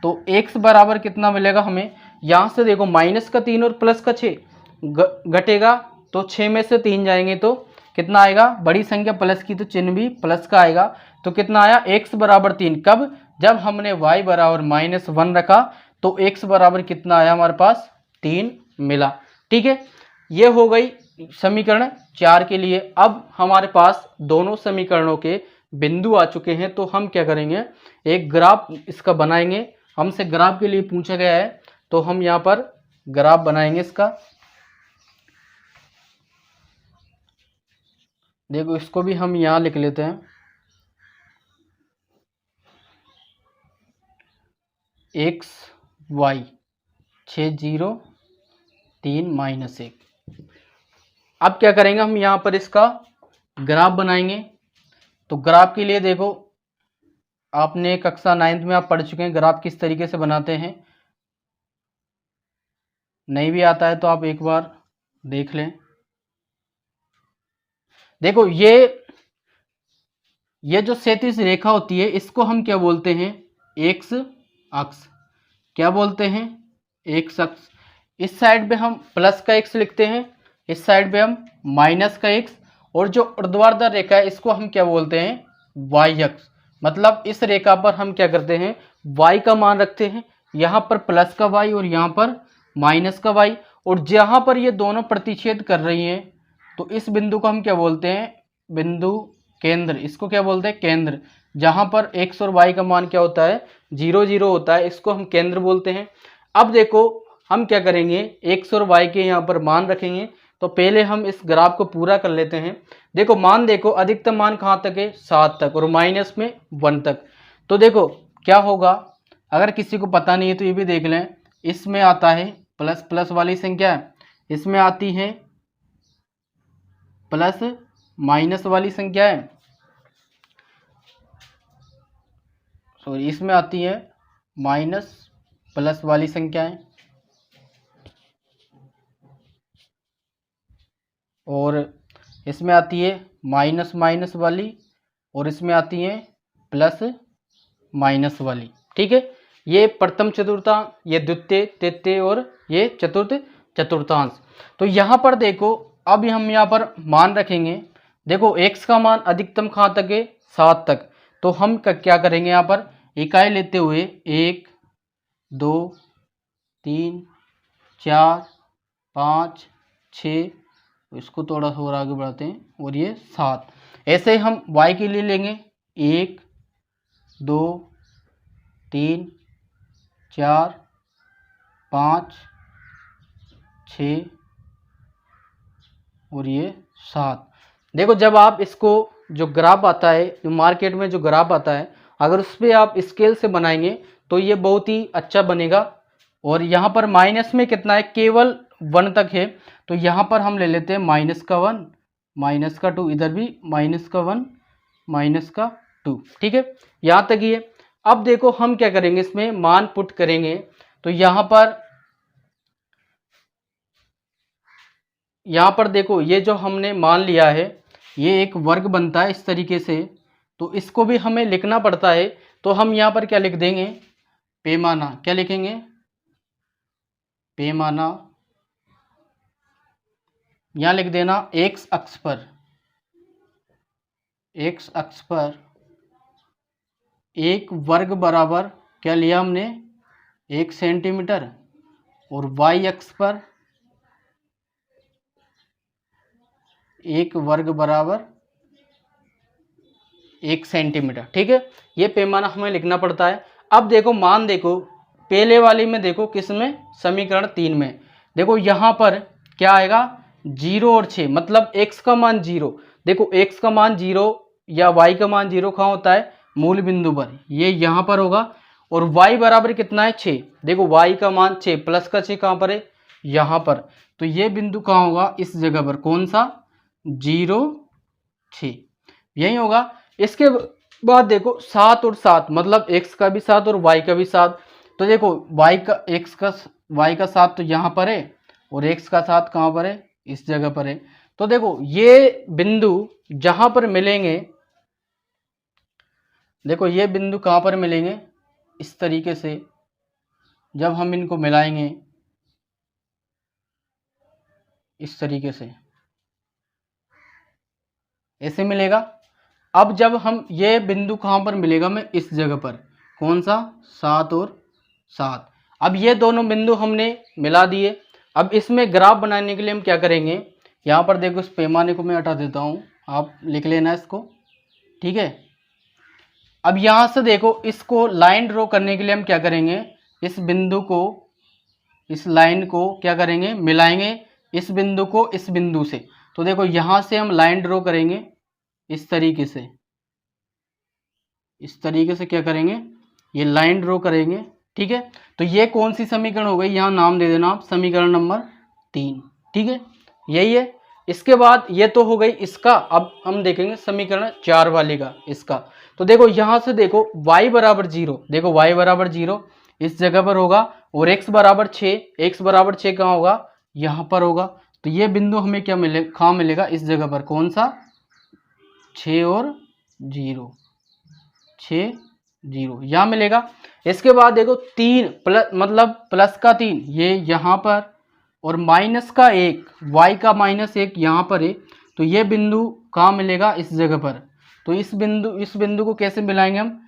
तो x बराबर कितना मिलेगा हमें, यहाँ से देखो -3 और प्लस का 6 घटेगा तो 6 में से 3 जाएंगे तो कितना आएगा, बड़ी संख्या प्लस की तो चिन्ह भी प्लस का आएगा। तो कितना आया, x बराबर 3, कब, जब हमने y बराबर -1 रखा तो x बराबर कितना आया हमारे पास, 3 मिला। ठीक है, ये हो गई समीकरण 4 के लिए। अब हमारे पास दोनों समीकरणों के बिंदु आ चुके हैं, तो हम क्या करेंगे, एक ग्राफ इसका बनाएंगे। हमसे ग्राफ के लिए पूछा गया है तो हम यहाँ पर ग्राफ बनाएंगे इसका। देखो इसको भी हम यहाँ लिख लेते हैं, x y 6 0 3 -1। अब क्या करेंगे हम यहाँ पर इसका ग्राफ बनाएंगे। तो ग्राफ के लिए देखो आपने कक्षा 9th में आप पढ़ चुके हैं ग्राफ किस तरीके से बनाते हैं, नहीं भी आता है तो आप एक बार देख लें। देखो ये जो क्षैतिज रेखा होती है इसको हम क्या बोलते हैं, एक्स अक्ष, क्या बोलते हैं, एक्स अक्ष। इस साइड पे हम प्लस का एक्स लिखते हैं, इस साइड पे हम माइनस का एक्स, और जो ऊर्ध्वाधर रेखा है इसको हम क्या बोलते हैं, वाई अक्ष। मतलब इस रेखा पर हम क्या करते हैं, वाई का मान रखते हैं, यहाँ पर प्लस का वाई और यहाँ पर माइनस का वाई, और जहाँ पर ये दोनों प्रतिच्छेद कर रही हैं तो इस बिंदु को हम क्या बोलते हैं, बिंदु केंद्र, इसको क्या बोलते हैं, केंद्र। जहाँ पर x और y का मान क्या होता है, 0 0 होता है, इसको हम केंद्र बोलते हैं। अब देखो हम क्या करेंगे, x और y के यहाँ पर मान रखेंगे। तो पहले हम इस ग्राफ को पूरा कर लेते हैं। देखो मान देखो, अधिकतम मान कहाँ तक है, 7 तक, और माइनस में 1 तक। तो देखो क्या होगा, अगर किसी को पता नहीं है तो ये भी देख लें, इसमें आता है प्लस प्लस वाली संख्या, इसमें आती है प्लस माइनस वाली संख्या है, सॉरी इसमें आती है माइनस प्लस वाली संख्याएं, और इसमें आती है माइनस माइनस वाली, और इसमें आती है प्लस माइनस वाली। ठीक है, ये प्रथम चतुर्थांश, ये द्वितीय, तृतीय और ये चतुर्थ चतुर्थांश। तो यहाँ पर देखो, अब हम यहाँ पर मान रखेंगे। देखो x का मान अधिकतम कहाँ तक है, 7 तक। तो हम क्या करेंगे, यहाँ पर इकाई लेते हुए 1 2 3 4 5 6, इसको थोड़ा सा और आगे बढ़ाते हैं, और ये 7। ऐसे ही हम y के लिए लेंगे 1 2 3 4 5 6 और ये 7। देखो, जब आप इसको जो ग्राफ आता है, जो मार्केट में जो ग्राफ आता है, अगर उस पर आप स्केल से बनाएंगे तो ये बहुत ही अच्छा बनेगा। और यहाँ पर माइनस में कितना है, केवल 1 तक है। तो यहाँ पर हम ले लेते हैं माइनस का 1, माइनस का 2, इधर भी माइनस का 1, माइनस का 2। ठीक है, यहाँ तक ही है। अब देखो हम क्या करेंगे, इसमें मान पुट करेंगे। तो यहाँ पर देखो, ये जो हमने मान लिया है, ये एक वर्ग बनता है इस तरीके से। तो इसको भी हमें लिखना पड़ता है। तो हम यहाँ पर क्या लिख देंगे, पैमाना। क्या लिखेंगे, पैमाना। यहाँ लिख देना एक्स अक्ष पर, एक्स अक्ष पर एक वर्ग बराबर क्या लिया हमने, 1 सेंटीमीटर, और वाई अक्ष पर एक वर्ग बराबर 1 सेंटीमीटर। ठीक है, ये पैमाना हमें लिखना पड़ता है। अब देखो मान, देखो पहले वाली में, देखो किस में, समीकरण 3 में। देखो यहाँ पर क्या आएगा, 0 और 6, मतलब x का मान 0। देखो x का मान 0 या y का मान 0 कहाँ होता है, मूल बिंदु पर, ये यहाँ पर होगा। और y बराबर कितना है, 6। देखो y का मान 6, प्लस का 6 कहाँ पर है, यहाँ पर। तो ये बिंदु कहाँ होगा, इस जगह पर, कौन सा, 0 6, यही होगा। इसके बाद देखो 7 और 7, मतलब x का भी 7 और y का भी 7। तो देखो y का 7 तो यहाँ पर है, और x का 7 कहाँ पर है, इस जगह पर है। तो देखो ये बिंदु जहां पर मिलेंगे, देखो ये बिंदु कहाँ पर मिलेंगे, इस तरीके से जब हम इनको मिलाएंगे, इस तरीके से ऐसे मिलेगा। अब जब हम ये बिंदु कहाँ पर मिलेगा, मैं इस जगह पर, कौन सा, 7 और 7। अब ये दोनों बिंदु हमने मिला दिए। अब इसमें ग्राफ बनाने के लिए हम क्या करेंगे, यहाँ पर देखो इस पैमाने को मैं हटा देता हूँ, आप लिख लेना इसको। ठीक है, अब यहाँ से देखो इसको लाइन ड्रॉ करने के लिए हम क्या करेंगे, इस बिंदु को, इस लाइन को क्या करेंगे, मिलाएंगे इस बिंदु को इस बिंदु से। तो देखो यहाँ से हम लाइन ड्रॉ करेंगे इस तरीके से, इस तरीके से क्या करेंगे, ये लाइन ड्रॉ करेंगे। ठीक है, तो ये कौन सी समीकरण हो गई, यहाँ नाम दे देना आप, समीकरण नंबर 3। ठीक है, यही है। इसके बाद ये तो हो गई इसका। अब हम देखेंगे समीकरण 4 वाले का, इसका। तो देखो यहाँ से देखो y बराबर 0, देखो y बराबर 0 इस जगह पर होगा, और x बराबर 6, x बराबर 6 कहाँ होगा, यहाँ पर होगा। तो ये बिंदु हमें क्या मिलेगा, कहाँ मिलेगा, इस जगह पर, कौन सा, 6 और 0, 6 0 यहाँ मिलेगा। इसके बाद देखो 3 प्लस, मतलब प्लस का 3 ये यहाँ पर, और माइनस का 1, y का -1 यहाँ पर है। तो ये बिंदु कहाँ मिलेगा, इस जगह पर। तो इस बिंदु को कैसे मिलाएंगे हम,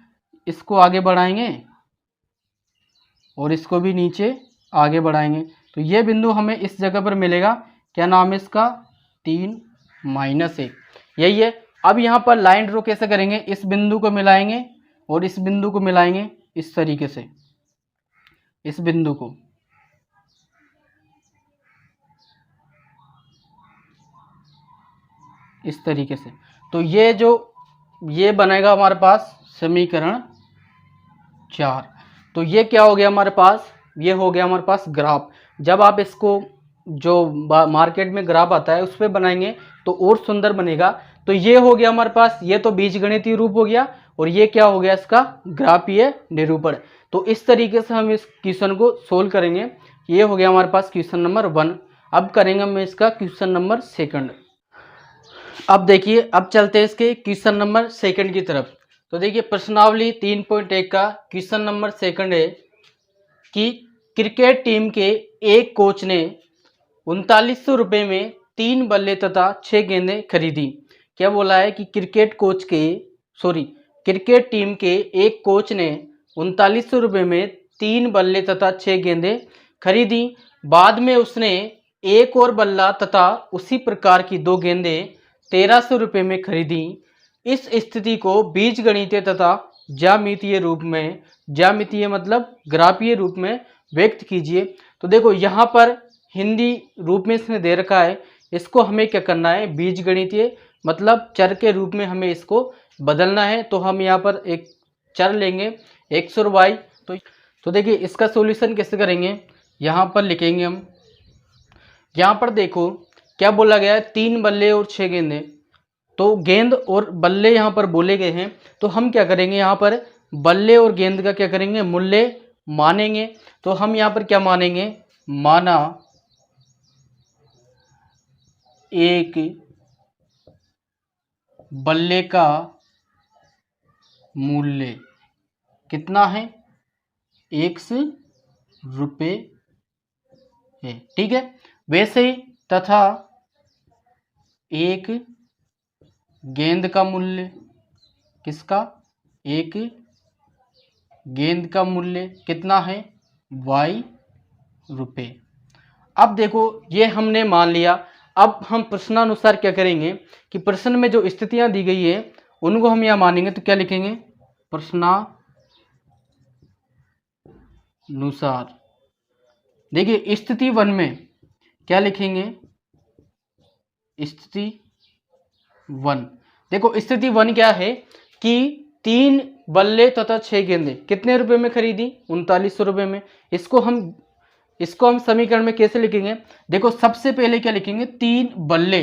इसको आगे बढ़ाएंगे और इसको भी नीचे आगे बढ़ाएंगे। तो ये बिंदु हमें इस जगह पर मिलेगा, क्या नाम है इसका, 3 -1, यही है। अब यहाँ पर लाइन ड्रॉ कैसे करेंगे, इस बिंदु को मिलाएंगे और इस बिंदु को मिलाएंगे इस तरीके से, इस बिंदु को, इस तरीके से। तो ये बनेगा हमारे पास समीकरण 4। तो ये क्या हो गया हमारे पास, ये हो गया हमारे पास ग्राफ। जब आप इसको जो मार्केट में ग्राफ आता है उस पर बनाएंगे तो और सुंदर बनेगा। तो ये हो गया हमारे पास, ये तो बीजगणितीय रूप हो गया, और ये क्या हो गया, इसका ग्राफीय निरूपण। तो इस तरीके से हम इस क्वेश्चन को सोल्व करेंगे। ये हो गया हमारे पास क्वेश्चन नंबर 1। अब करेंगे हम इसका क्वेश्चन नंबर 2। अब देखिए, अब चलते हैं इसके क्वेश्चन नंबर 2 की तरफ। तो देखिए प्रश्नावली 3.1 का क्वेश्चन नंबर 2 है कि क्रिकेट टीम के एक कोच ने 3900 रुपये में 3 बल्ले तथा 6 गेंदें खरीदी। क्या बोला है कि क्रिकेट टीम के एक कोच ने 3900 रुपये में 3 बल्ले तथा 6 गेंदें खरीदी। बाद में उसने एक और बल्ला तथा उसी प्रकार की 2 गेंदें 1300 रुपये में खरीदी। इस स्थिति को बीजगणितीय तथा ज्यामितीय रूप में, ज्यामितीय मतलब ग्राफीय रूप में व्यक्त कीजिए। तो देखो यहाँ पर हिंदी रूप में इसने दे रखा है, इसको हमें क्या करना है, बीजगणितीय मतलब चर के रूप में हमें इसको बदलना है। तो हम यहाँ पर एक चर लेंगे x और y। तो देखिए इसका सॉल्यूशन कैसे करेंगे, यहाँ पर लिखेंगे हम। यहाँ पर देखो क्या बोला गया है, 3 बल्ले और 6 गेंदें। तो गेंद और बल्ले यहाँ पर बोले गए हैं, तो हम क्या करेंगे, यहाँ पर बल्ले और गेंद का क्या करेंगे, मूल्य मानेंगे। तो हम यहाँ पर क्या मानेंगे, माना एक बल्ले का मूल्य कितना है, x रुपये है, ठीक है। वैसे ही तथा एक गेंद का मूल्य, किसका, एक गेंद का मूल्य कितना है, y रुपये। अब देखो ये हमने मान लिया। अब हम प्रश्नानुसार क्या करेंगे कि प्रश्न में जो स्थितियां दी गई है उनको हम यहाँ मानेंगे। तो क्या लिखेंगे, प्रश्नानुसार। देखिए स्थिति 1 में क्या लिखेंगे, स्थिति 1। देखो स्थिति 1 क्या है कि 3 बल्ले तथा 6 गेंदें कितने रुपए में खरीदी, 3900 रुपये में। इसको हम समीकरण में कैसे लिखेंगे, देखो सबसे पहले क्या लिखेंगे, 3 बल्ले।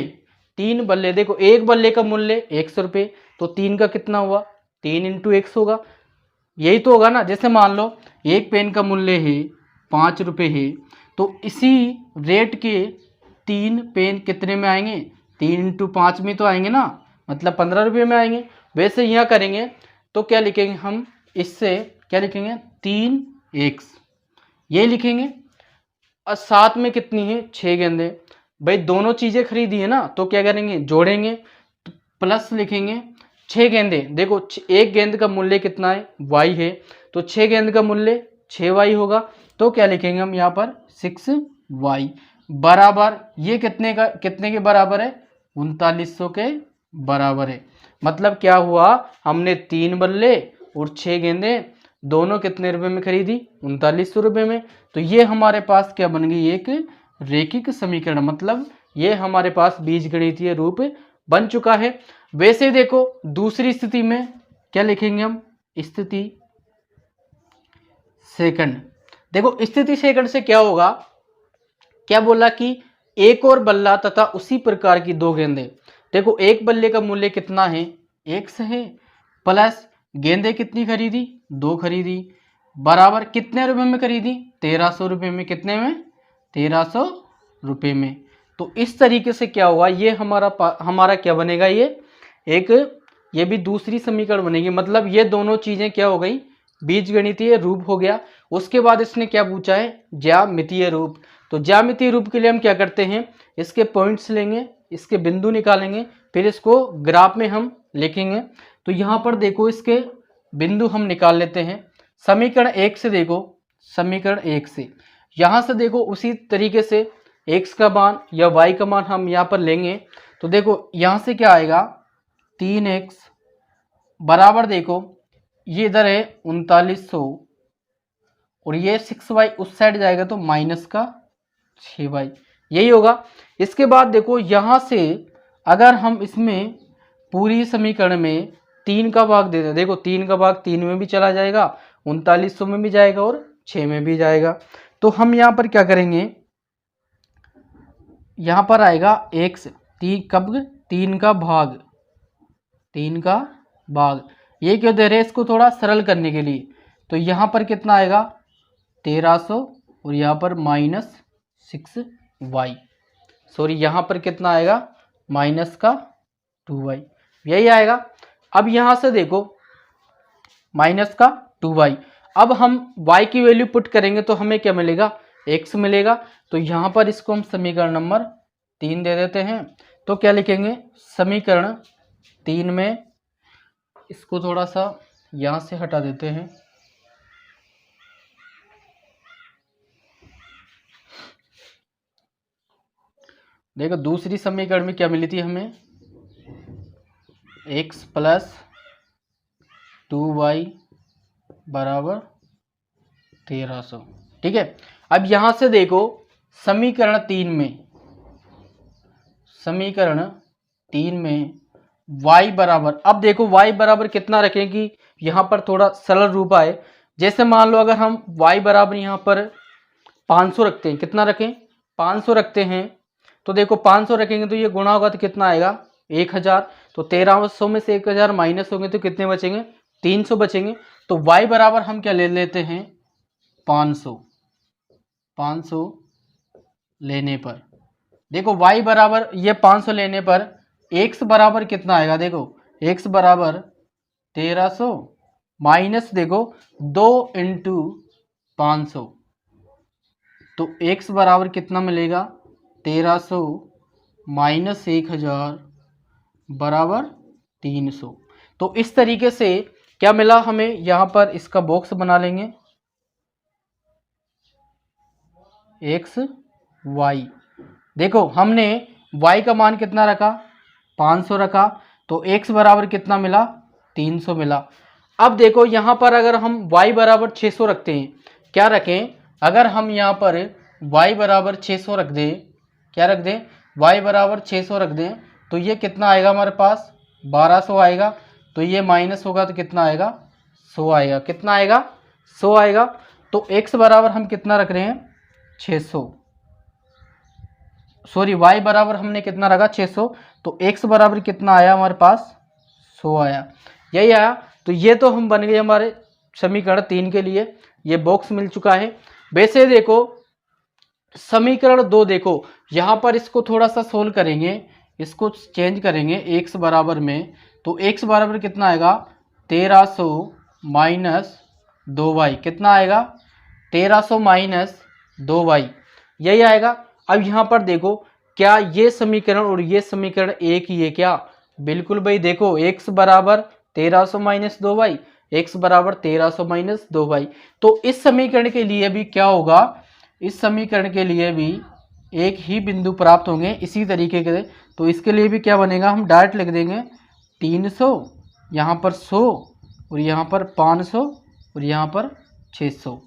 देखो एक बल्ले का मूल्य 100 रुपये, तो 3 का कितना हुआ, 3 इंटू x होगा, यही तो होगा ना। जैसे मान लो एक पेन का मूल्य है 5 रुपये है, तो इसी रेट के 3 पेन कितने में आएंगे, 3 इंटू 5 में तो आएंगे ना, मतलब 15 रुपये में आएंगे। वैसे यहाँ करेंगे तो क्या लिखेंगे हम, इससे क्या लिखेंगे, 3x ये लिखेंगे। और साथ में कितनी है, 6 गेंदें। भाई दोनों चीज़ें खरीदी है ना, तो क्या करेंगे, जोड़ेंगे, तो प्लस लिखेंगे 6 गेंदें। देखो एक गेंद का मूल्य कितना है, y है, तो 6 गेंद का मूल्य 6y होगा। तो क्या लिखेंगे हम यहाँ पर, 6y बराबर, ये कितने के बराबर है, 3900 के बराबर है। मतलब क्या हुआ, हमने 3 बल्ले और 6 गेंदें दोनों कितने रुपए में खरीदी, 3900 रुपये में। तो ये हमारे पास क्या बन गई, एक रेखिक समीकरण, मतलब ये हमारे पास बीजगणितीय रूप बन चुका है। वैसे देखो दूसरी स्थिति में क्या लिखेंगे हम, स्थिति 2। देखो स्थिति 2 से क्या होगा, क्या बोला कि एक और बल्ला तथा उसी प्रकार की 2 गेंदें। देखो एक बल्ले का मूल्य कितना है, x है, प्लस गेंदें कितनी खरीदी, 2 खरीदी, बराबर कितने रुपए में खरीदी, 1300 रुपये में। कितने में, 1300 रुपये में। तो इस तरीके से क्या हुआ, ये हमारा क्या बनेगा, ये भी दूसरी समीकरण बनेगी। मतलब ये दोनों चीज़ें क्या हो गई, बीजगणितीय रूप हो गया। उसके बाद इसने क्या पूछा है, ज्यामितीय रूप। तो ज्यामितीय रूप के लिए हम क्या करते हैं, इसके पॉइंट्स लेंगे, इसके बिंदु निकालेंगे, फिर इसको ग्राफ में हम लिखेंगे। तो यहाँ पर देखो इसके बिंदु हम निकाल लेते हैं। समीकरण 1 से देखो, समीकरण 1 से यहाँ से देखो उसी तरीके से x का मान या y का मान हम यहाँ पर लेंगे। तो देखो यहाँ से क्या आएगा, 3x बराबर, देखो ये इधर है 3900 और ये 6y उस साइड जाएगा तो माइनस का 6y, यही होगा। इसके बाद देखो यहाँ से अगर हम इसमें पूरी समीकरण में 3 का भाग दे दें, देखो 3 का भाग 3 में भी चला जाएगा, 3900 में भी जाएगा और 6 में भी जाएगा। तो हम यहाँ पर क्या करेंगे, यहाँ पर आएगा x, 3 का भाग, 3 का भाग। ये क्यों दे रहे हैं, इसको थोड़ा सरल करने के लिए। तो यहाँ पर कितना आएगा 1300 और यहाँ पर -6y, सॉरी यहाँ पर कितना आएगा माइनस का 2y, यही आएगा। अब यहाँ से देखो माइनस का 2y, अब हम y की वैल्यू पुट करेंगे तो हमें क्या मिलेगा x मिलेगा। तो यहाँ पर इसको हम समीकरण नंबर 3 दे देते हैं। तो क्या लिखेंगे समीकरण 3 में, इसको थोड़ा सा यहाँ से हटा देते हैं, देखो दूसरी समीकरण में क्या मिली थी हमें x + 2y बराबर 1300, ठीक है। अब यहाँ से देखो समीकरण 3 में y बराबर, अब देखो y बराबर कितना रखें कि यहाँ पर थोड़ा सरल रूप आए। जैसे मान लो अगर हम y बराबर यहाँ पर 500 रखते हैं, कितना रखें 500 रखते हैं, तो देखो 500 रखेंगे तो ये गुणा होगा तो कितना आएगा 1000, तो 1300 में से 1000 माइनस होंगे तो कितने बचेंगे 300 बचेंगे। तो y बराबर हम क्या ले लेते हैं 500 लेने पर, देखो y बराबर ये 500 लेने पर x बराबर कितना आएगा, देखो x बराबर 1300 माइनस देखो 2 × 500, तो x बराबर कितना मिलेगा 1300 माइनस 1000 बराबर 300। तो इस तरीके से क्या मिला हमें, यहाँ पर इसका बॉक्स बना लेंगे x y, देखो हमने y का मान कितना रखा 500 रखा, तो x बराबर कितना मिला 300 मिला। अब देखो यहाँ पर अगर हम y बराबर 600 रखते हैं, क्या रखें, अगर हम यहाँ पर y बराबर 600 रख दें, क्या रख दें y बराबर 600 रख दें, तो ये कितना आएगा हमारे पास 1200 आएगा, तो ये माइनस होगा तो कितना आएगा 100 आएगा, कितना आएगा 100 आएगा। तो x बराबर हम कितना रख रहे हैं 600, सॉरी y बराबर हमने कितना रखा 600, तो x बराबर कितना आया हमारे पास 100 आया, यही आया। तो ये तो हम बन गए हमारे समीकरण 3 के लिए, ये बॉक्स मिल चुका है। वैसे देखो समीकरण 2 देखो यहाँ पर इसको थोड़ा सा सोल्व करेंगे, इसको चेंज करेंगे x बराबर में, तो x बराबर कितना आएगा 1300 माइनस 2y, कितना आएगा 1300 माइनस 2y, यही आएगा। अब यहाँ पर देखो क्या ये समीकरण और ये समीकरण एक ही है क्या, बिल्कुल भाई, देखो x बराबर 1300 माइनस 2y, x बराबर 1300 माइनस 2y, तो इस समीकरण के लिए भी क्या होगा, इस समीकरण के लिए भी एक ही बिंदु प्राप्त होंगे इसी तरीके के। तो इसके लिए भी क्या बनेगा, हम डायरेक्ट लिख देंगे 300, यहाँ पर 100 और यहाँ पर 500 और यहाँ पर 600,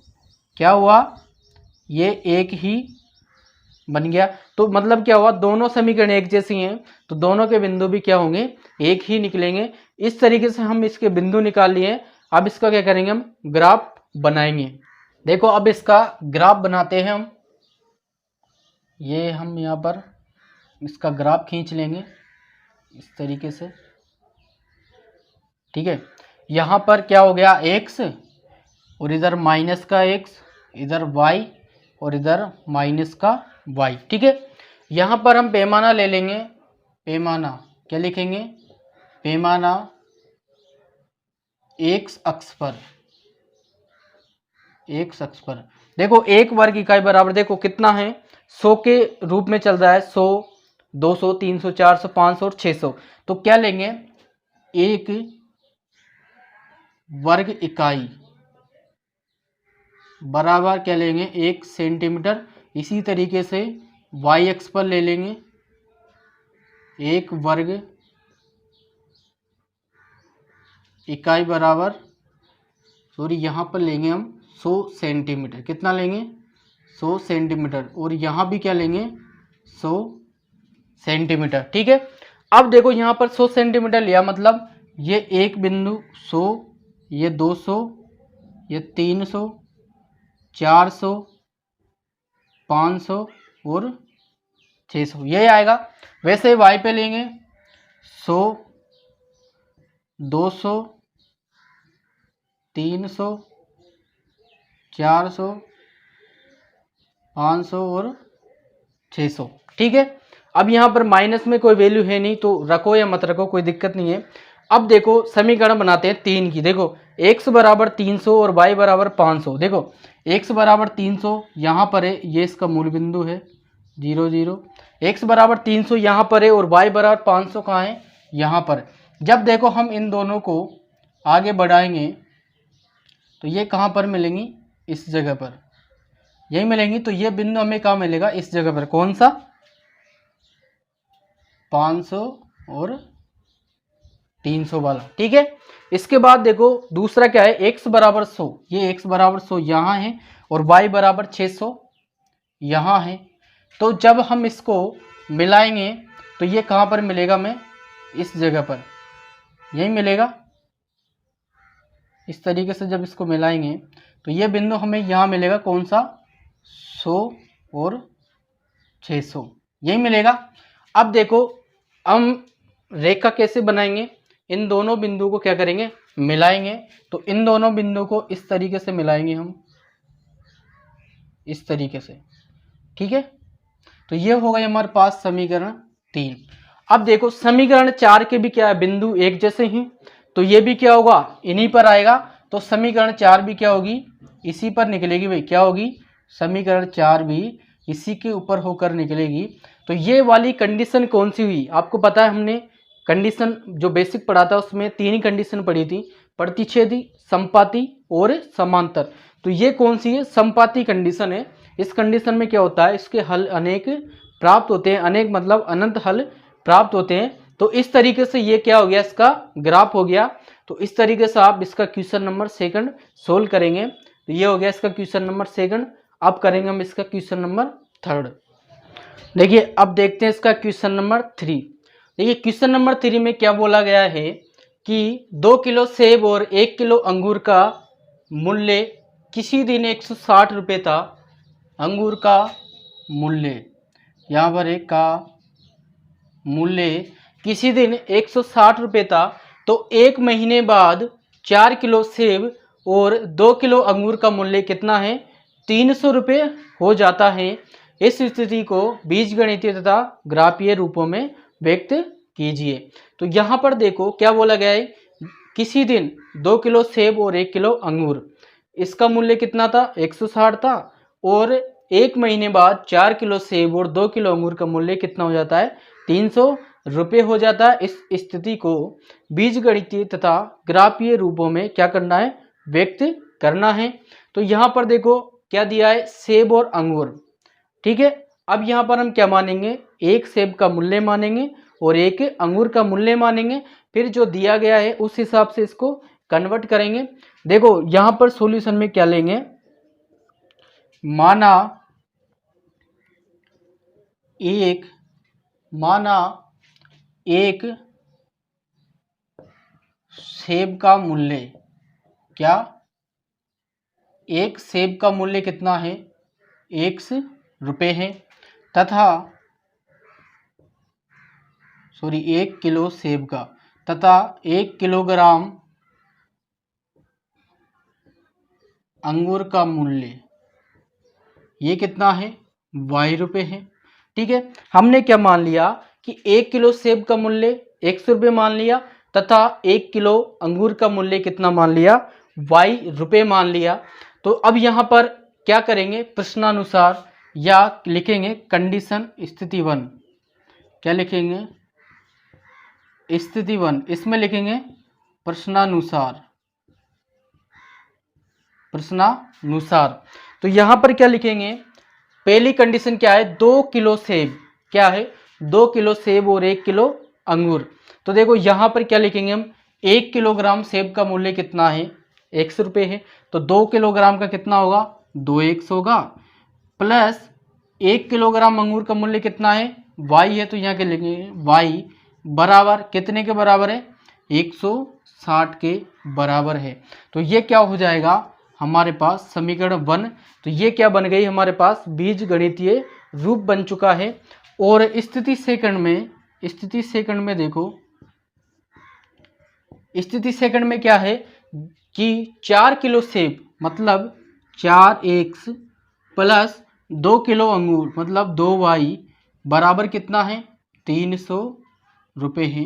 क्या हुआ ये एक ही बन गया। तो मतलब क्या हुआ, दोनों समीकरण एक जैसी हैं तो दोनों के बिंदु भी क्या होंगे एक ही निकलेंगे। इस तरीके से हम इसके बिंदु निकाल लिए। अब इसका क्या करेंगे, हम ग्राफ बनाएंगे। देखो अब इसका ग्राफ बनाते हैं हम, ये हम यहाँ पर इसका ग्राफ खींच लेंगे इस तरीके से, ठीक है। यहाँ पर क्या हो गया x और इधर माइनस का x, इधर y और इधर माइनस का y, ठीक है। यहाँ पर हम पैमाना ले लेंगे, पैमाना क्या लिखेंगे, पैमाना x अक्ष पर, x अक्ष पर देखो 1 वर्ग इकाई बराबर देखो कितना है 100 के रूप में चल रहा है, 100 200 300 400 500 और 600। तो क्या लेंगे 1 वर्ग इकाई बराबर क्या लेंगे 1 सेंटीमीटर। इसी तरीके से y अक्ष पर ले लेंगे 1 वर्ग इकाई बराबर, सॉरी यहाँ पर लेंगे हम 100 सेंटीमीटर, कितना लेंगे 100 सेंटीमीटर, और यहाँ भी क्या लेंगे 100 सेंटीमीटर, ठीक है। अब देखो यहाँ पर 100 सेंटीमीटर लिया, मतलब ये एक बिंदु 100, ये 200, ये 300 400 500 और 600, यही आएगा। वैसे y पे लेंगे 100 200 300 400, 500 और 600। ठीक है, अब यहाँ पर माइनस में कोई वैल्यू है नहीं तो रखो या मत रखो, कोई दिक्कत नहीं है। अब देखो समीकरण बनाते हैं 3 की। देखो x बराबर 300 और y बराबर 500। देखो x बराबर 300 यहाँ पर है, ये इसका मूल बिंदु है 0 0। x बराबर 300 यहाँ पर है और y बराबर 500 कहाँ है, यहाँ पर। जब देखो हम इन दोनों को आगे बढ़ाएंगे तो ये कहाँ पर मिलेंगी, इस जगह पर यही मिलेंगी। तो ये बिंदु हमें कहाँ मिलेगा, इस जगह पर। कौन सा, 500 और 300 वाला। ठीक है, इसके बाद देखो दूसरा क्या है, x बराबर 100। ये x बराबर 100 यहाँ है और y बराबर 600 यहाँ है। तो जब हम इसको मिलाएंगे तो ये कहाँ पर मिलेगा, हमें इस जगह पर यही मिलेगा। इस तरीके से जब इसको मिलाएंगे तो ये बिंदु हमें यहाँ मिलेगा। कौन सा, 100 और 600 यही मिलेगा। अब देखो हम रेखा कैसे बनाएंगे, इन दोनों बिंदुओं को क्या करेंगे, मिलाएंगे। तो इन दोनों बिंदुओं को इस तरीके से मिलाएंगे हम, इस तरीके से। ठीक है, तो ये हो गया हमारे पास समीकरण 3। अब देखो समीकरण 4 के भी क्या है, बिंदु एक जैसे ही, तो ये भी क्या होगा, इन्हीं पर आएगा। तो समीकरण 4 भी क्या होगी, इसी पर निकलेगी भाई। क्या होगी, समीकरण 4 भी इसी के ऊपर होकर निकलेगी। तो ये वाली कंडीशन कौन सी हुई, आपको पता है हमने कंडीशन जो बेसिक पढ़ा था उसमें 3 ही कंडीशन पढ़ी थी, प्रतिच्छेदी, संपाती और समांतर। तो ये कौन सी है, संपाती कंडीशन है। इस कंडीशन में क्या होता है, इसके हल अनेक प्राप्त होते हैं, अनेक मतलब अनंत हल प्राप्त होते हैं। तो इस तरीके से ये क्या हो गया, इसका ग्राफ हो गया। तो इस तरीके से आप इसका क्वेश्चन नंबर 2 सोल्व करेंगे। तो ये हो गया इसका क्वेश्चन नंबर 2। अब करेंगे हम इसका क्वेश्चन नंबर 3। देखिए अब देखते हैं इसका क्वेश्चन नंबर 3। देखिए क्वेश्चन नंबर 3 में क्या बोला गया है कि 2 किलो सेब और 1 किलो अंगूर का मूल्य किसी दिन 160 रुपये था। अंगूर का मूल्य, यहाँ पर एक का मूल्य किसी दिन 160 रुपये था, तो एक महीने बाद 4 किलो सेब और 2 किलो अंगूर का मूल्य कितना है, 300 रुपये हो जाता है। इस स्थिति को बीजगणितीय तथा ग्राफीय रूपों में व्यक्त कीजिए। तो यहाँ पर देखो क्या बोला गया है, किसी दिन 2 किलो सेब और 1 किलो अंगूर, इसका मूल्य कितना था, 160 था। और एक महीने बाद 4 किलो सेब और 2 किलो अंगूर का मूल्य कितना हो जाता है, 300 रुपये हो जाता है। इस स्थिति को बीजगणितीय तथा ग्राफीय रूपों में क्या करना है, व्यक्त करना है। तो यहाँ पर देखो क्या दिया है, सेब और अंगूर। ठीक है, अब यहाँ पर हम क्या मानेंगे, एक सेब का मूल्य मानेंगे और एक अंगूर का मूल्य मानेंगे। फिर जो दिया गया है उस हिसाब से इसको कन्वर्ट करेंगे। देखो यहाँ पर सॉल्यूशन में क्या लेंगे, माना एक सेब का मूल्य, क्या, एक सेब का मूल्य कितना है, 1 रुपये है, तथा 1 किलो सेब का तथा 1 किलोग्राम अंगूर का मूल्य ये कितना है, y रुपये है। ठीक है, हमने क्या मान लिया कि 1 किलो सेब का मूल्य 100 रुपये मान लिया तथा 1 किलो अंगूर का मूल्य कितना मान लिया, y रुपये मान लिया। तो अब यहाँ पर क्या करेंगे, प्रश्नानुसार या लिखेंगे कंडीशन स्थिति 1। क्या लिखेंगे, स्थिति 1, इसमें लिखेंगे प्रश्नानुसार। तो यहाँ पर क्या लिखेंगे, पहली कंडीशन क्या है, 2 किलो सेब, क्या है, 2 किलो सेब और 1 किलो अंगूर। तो देखो यहाँ पर क्या लिखेंगे हम, 1 किलोग्राम सेब का मूल्य कितना है, 100 रुपये है। तो 2 किलोग्राम का कितना होगा, 2x होगा, प्लस 1 किलोग्राम अंगूर का मूल्य कितना है, y है। तो यहाँ क्या लिखेंगे, y बराबर कितने के बराबर है, 160 के बराबर है। तो ये क्या हो जाएगा हमारे पास, समीकरण 1। तो ये क्या बन गई हमारे पास, बीजगणितीय रूप बन चुका है। और स्थिति सेकंड में देखो, स्थिति सेकंड में क्या है कि 4 किलो सेब मतलब 4x प्लस 2 किलो अंगूर मतलब 2y बराबर कितना है 300 रुपये है।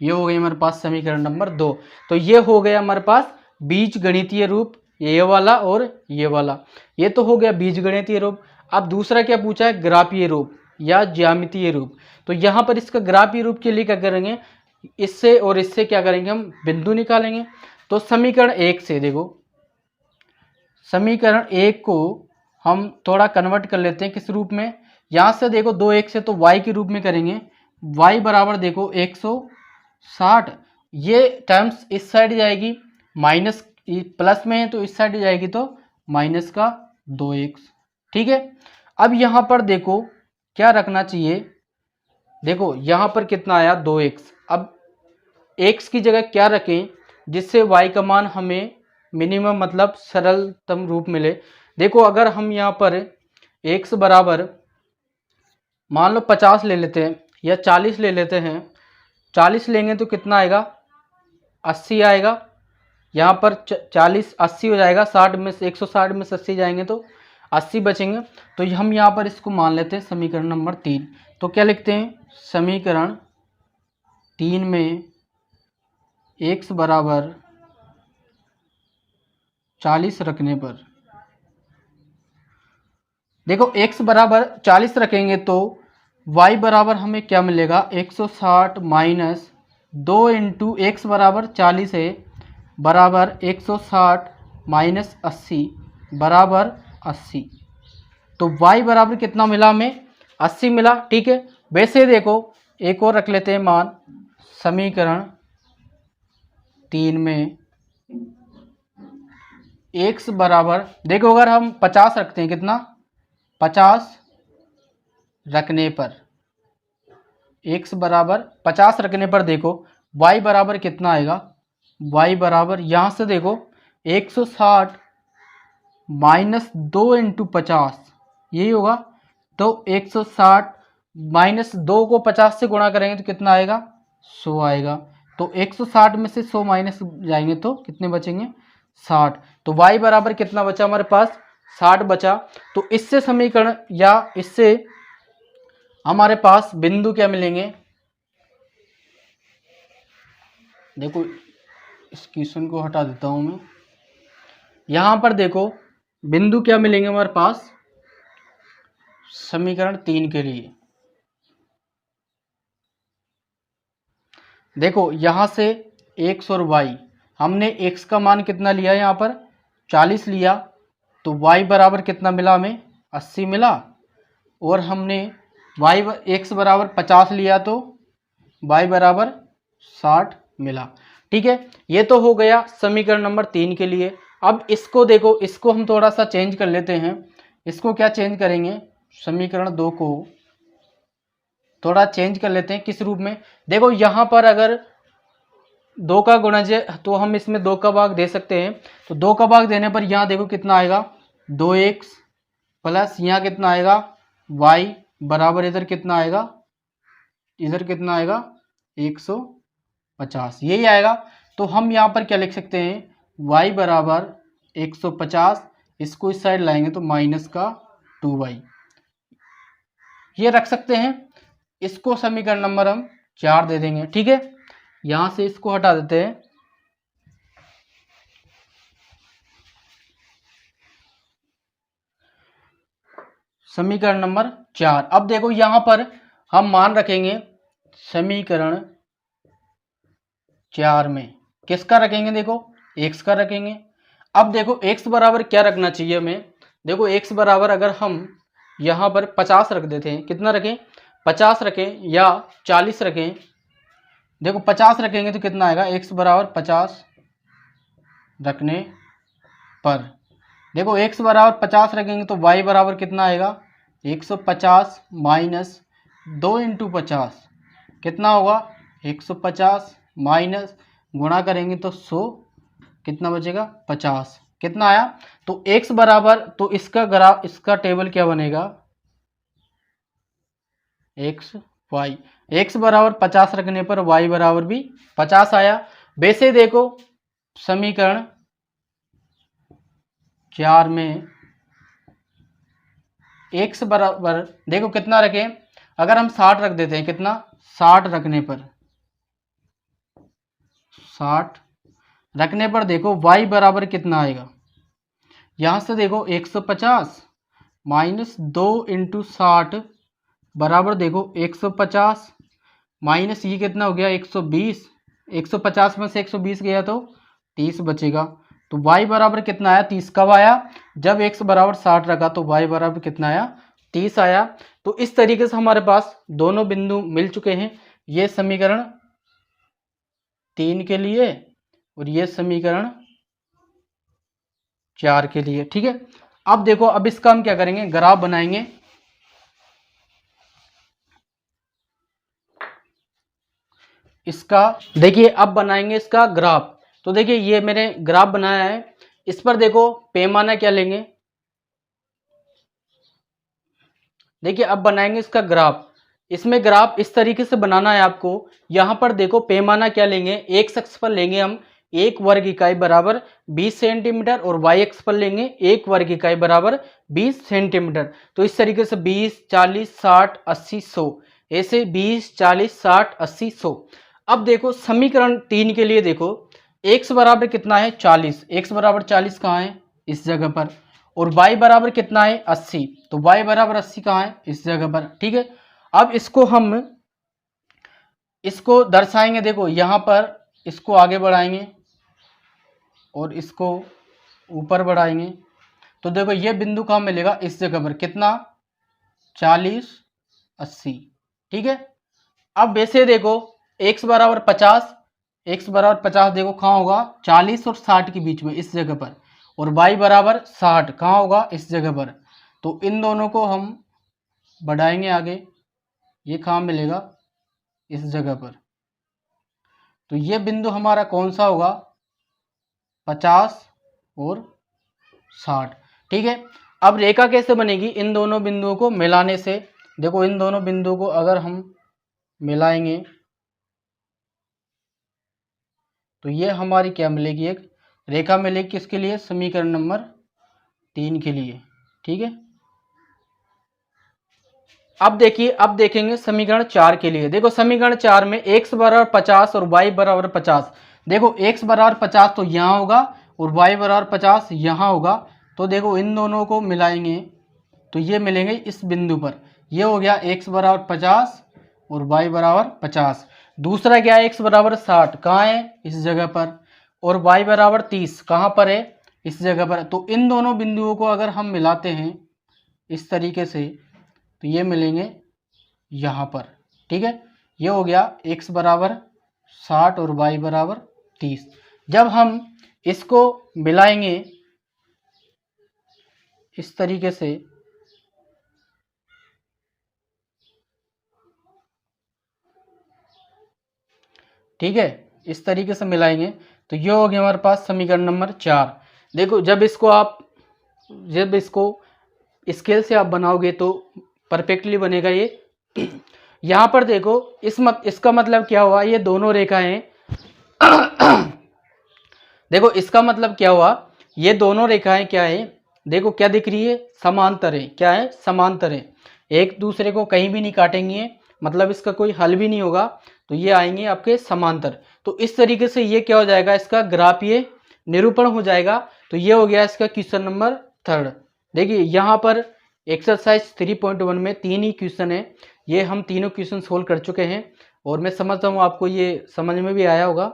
ये हो गई हमारे पास समीकरण नंबर 2। तो ये हो गया हमारे पास बीज गणितीय रूप, ये वाला और ये वाला। ये तो हो गया बीज गणितीय रूप। अब दूसरा क्या पूछा है, ग्राफीय रूप या ज्यामितीय रूप। तो यहाँ पर इसका ग्राफीय रूप के लिए क्या करेंगे, इससे और इससे क्या करेंगे, हम बिंदु निकालेंगे। तो समीकरण 1 से देखो, समीकरण 1 को हम थोड़ा कन्वर्ट कर लेते हैं किस रूप में। यहाँ से देखो 2x से तो y के रूप में करेंगे। y बराबर देखो 160, ये टर्म्स इस साइड जाएगी, माइनस प्लस में है तो इस साइड जाएगी तो माइनस का 2x। ठीक है। अब यहाँ पर देखो क्या रखना चाहिए, देखो यहाँ पर कितना आया 2x। अब x की जगह क्या रखें जिससे y का मान हमें मिनिमम मतलब सरलतम रूप मिले। देखो अगर हम यहाँ पर x बराबर मान लो 50 ले लेते हैं या 40 ले लेते हैं, 40 लेंगे तो कितना आएगा 80 आएगा। यहाँ पर 40 80 हो जाएगा, 60 में से 160 में से 80 जाएंगे तो 80 बचेंगे। तो हम यहाँ पर इसको मान लेते हैं समीकरण नंबर 3। तो क्या लिखते हैं, समीकरण 3 में x बराबर 40 रखने पर, देखो x बराबर 40 रखेंगे तो y बराबर हमें क्या मिलेगा 160 माइनस 2 इंटू एक्स बराबर 40 है बराबर 160 माइनस 80 बराबर 80। तो y बराबर कितना मिला हमें 80 मिला। ठीक है। वैसे देखो एक और रख लेते हैं मान, समीकरण 3 में x बराबर देखो अगर हम 50 रखते हैं, कितना 50 रखने पर, x बराबर 50 रखने पर देखो y बराबर कितना आएगा, y बराबर यहाँ से देखो 160 माइनस 2 इंटू 50 यही होगा। तो 160 माइनस 2 को 50 से गुणा करेंगे तो कितना आएगा 100 आएगा। तो 160 में से 100 माइनस जाएंगे तो कितने बचेंगे 60। तो y बराबर कितना बचा हमारे पास 60 बचा। तो इससे समीकरण या इससे हमारे पास बिंदु क्या मिलेंगे, देखो इस क्वेश्चन को हटा देता हूं मैं। यहां पर देखो बिंदु क्या मिलेंगे हमारे पास समीकरण 3 के लिए। देखो यहां से x और y, हमने x का मान कितना लिया यहाँ पर 40 लिया, तो y बराबर कितना मिला हमें 80 मिला। और हमने x बराबर 50 लिया तो y बराबर 60 मिला। ठीक है। ये तो हो गया समीकरण नंबर 3 के लिए। अब इसको देखो, इसको हम थोड़ा सा चेंज कर लेते हैं। इसको क्या चेंज करेंगे, समीकरण 2 को थोड़ा चेंज कर लेते हैं किस रूप में। देखो यहाँ पर अगर 2 का गुणज है तो हम इसमें 2 का भाग दे सकते हैं। तो 2 का भाग देने पर यहाँ देखो कितना आएगा 2x प्लस यहाँ कितना आएगा y बराबर इधर कितना आएगा, इधर कितना आएगा 150 यही आएगा। तो हम यहाँ पर क्या लिख सकते हैं y बराबर 150, इसको इस साइड लाएंगे तो माइनस का 2y ये रख सकते हैं। इसको समीकरण नंबर हम 4 दे देंगे। ठीक है। यहां से इसको हटा देते हैं। समीकरण नंबर 4। अब देखो यहां पर हम मान रखेंगे समीकरण 4 में किसका रखेंगे, देखो x का रखेंगे। अब देखो x बराबर क्या रखना चाहिए हमें, देखो x बराबर अगर हम यहां पर 50 रख देते हैं, कितना रखें 50 रखें या 40 रखें। देखो 50 रखेंगे तो कितना आएगा x बराबर 50 रखने पर, देखो x बराबर 50 रखेंगे तो y बराबर कितना आएगा 150 माइनस 2 इंटू 50 कितना होगा 150 माइनस गुणा करेंगे तो 100 कितना बचेगा 50 कितना आया। तो x बराबर, तो इसका ग्राफ, इसका टेबल क्या बनेगा x बराबर 50 रखने पर y बराबर भी 50 आया। वैसे देखो समीकरण 4 में x बराबर देखो कितना रखें, अगर हम 60 रख देते हैं, कितना 60 रखने पर 60 रखने पर देखो y बराबर कितना आएगा, यहाँ से देखो 150 माइनस 2 इंटू 60 बराबर देखो 150 माइनस ये कितना हो गया 120, 150 में से 120 गया तो 30 बचेगा। तो y बराबर कितना आया 30। कब आया, जब x बराबर 60 रखा तो y बराबर कितना आया 30 आया। तो इस तरीके से हमारे पास दोनों बिंदु मिल चुके हैं, ये समीकरण 3 के लिए और ये समीकरण 4 के लिए। ठीक है, अब देखो अब इसका हम क्या करेंगे, ग्राफ बनाएंगे। इसका देखिए अब बनाएंगे इसका ग्राफ। तो देखिए ये मैंने ग्राफ बनाया है, इस पर देखो पैमाना क्या लेंगे, देखिए अब बनाएंगे इसका ग्राफ। इसमें ग्राफ इस तरीके से बनाना है आपको, यहाँ पर देखो पैमाना क्या लेंगे, एक्स अक्ष पर लेंगे हम 1 वर्ग इकाई बराबर 20 सेंटीमीटर और वाई अक्ष पर लेंगे 1 वर्ग इकाई बराबर 20 सेंटीमीटर। तो इस तरीके से 20, 40, 60, 80, 100, ऐसे 20, 40, 60, 80, 100। अब देखो समीकरण 3 के लिए देखो x बराबर कितना है 40, x बराबर 40 कहाँ है इस जगह पर, और y बराबर कितना है 80, तो y बराबर 80 कहाँ है इस जगह पर। ठीक है, अब इसको हम इसको दर्शाएंगे, देखो यहाँ पर इसको आगे बढ़ाएंगे और इसको ऊपर बढ़ाएंगे। तो देखो ये बिंदु कहाँ मिलेगा इस जगह पर, कितना 40, 80। ठीक है, अब वैसे देखो x बराबर 50, x बराबर 50 देखो कहाँ होगा 40 और 60 के बीच में इस जगह पर, और y बराबर 60 कहाँ होगा इस जगह पर। तो इन दोनों को हम बढ़ाएंगे आगे, ये कहाँ मिलेगा इस जगह पर। तो ये बिंदु हमारा कौन सा होगा 50 और 60। ठीक है, अब रेखा कैसे बनेगी, इन दोनों बिंदुओं को मिलाने से। देखो इन दोनों बिंदुओं को अगर हम मिलाएंगे तो ये हमारी क्या मिलेगी, एक रेखा मिलेगी किसके लिए, समीकरण नंबर 3 के लिए। ठीक है, अब देखिए अब देखेंगे समीकरण 4 के लिए। देखो समीकरण 4 में x बराबर 50 और y बराबर 50। देखो x बराबर 50 तो यहाँ होगा और y बराबर 50 यहाँ होगा। तो देखो इन दोनों को मिलाएंगे तो ये मिलेंगे इस बिंदु पर, ये हो गया x बराबर 50 और y बराबर 50। दूसरा क्या है, x बराबर 60 कहाँ है इस जगह पर, और y बराबर 30 कहाँ पर है इस जगह पर। तो इन दोनों बिंदुओं को अगर हम मिलाते हैं इस तरीके से तो ये मिलेंगे यहाँ पर। ठीक है, ये हो गया x बराबर 60 और y बराबर 30। जब हम इसको मिलाएंगे इस तरीके से, ठीक है, इस तरीके से मिलाएंगे तो ये हो गया हमारे पास समीकरण नंबर 4। देखो जब इसको स्केल से आप बनाओगे तो परफेक्टली बनेगा ये। यहाँ पर देखो इसका मतलब क्या हुआ, ये दोनों रेखाएं देखो इसका मतलब क्या हुआ, ये दोनों रेखाएं क्या है, देखो क्या दिख रही है, समांतर है। क्या है, समांतर है, एक दूसरे को कहीं भी नहीं काटेंगे, मतलब इसका कोई हल भी नहीं होगा, तो ये आएंगे आपके समांतर। तो इस तरीके से ये क्या हो जाएगा, इसका ग्राफ ये निरूपण हो जाएगा। तो ये हो गया इसका क्वेश्चन नंबर 3। देखिए यहाँ पर एक्सरसाइज 3.1 में 3 ही क्वेश्चन है, ये हम तीनों क्वेश्चन सोल्व कर चुके हैं और मैं समझता हूँ आपको ये समझ में भी आया होगा।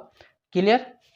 क्लियर।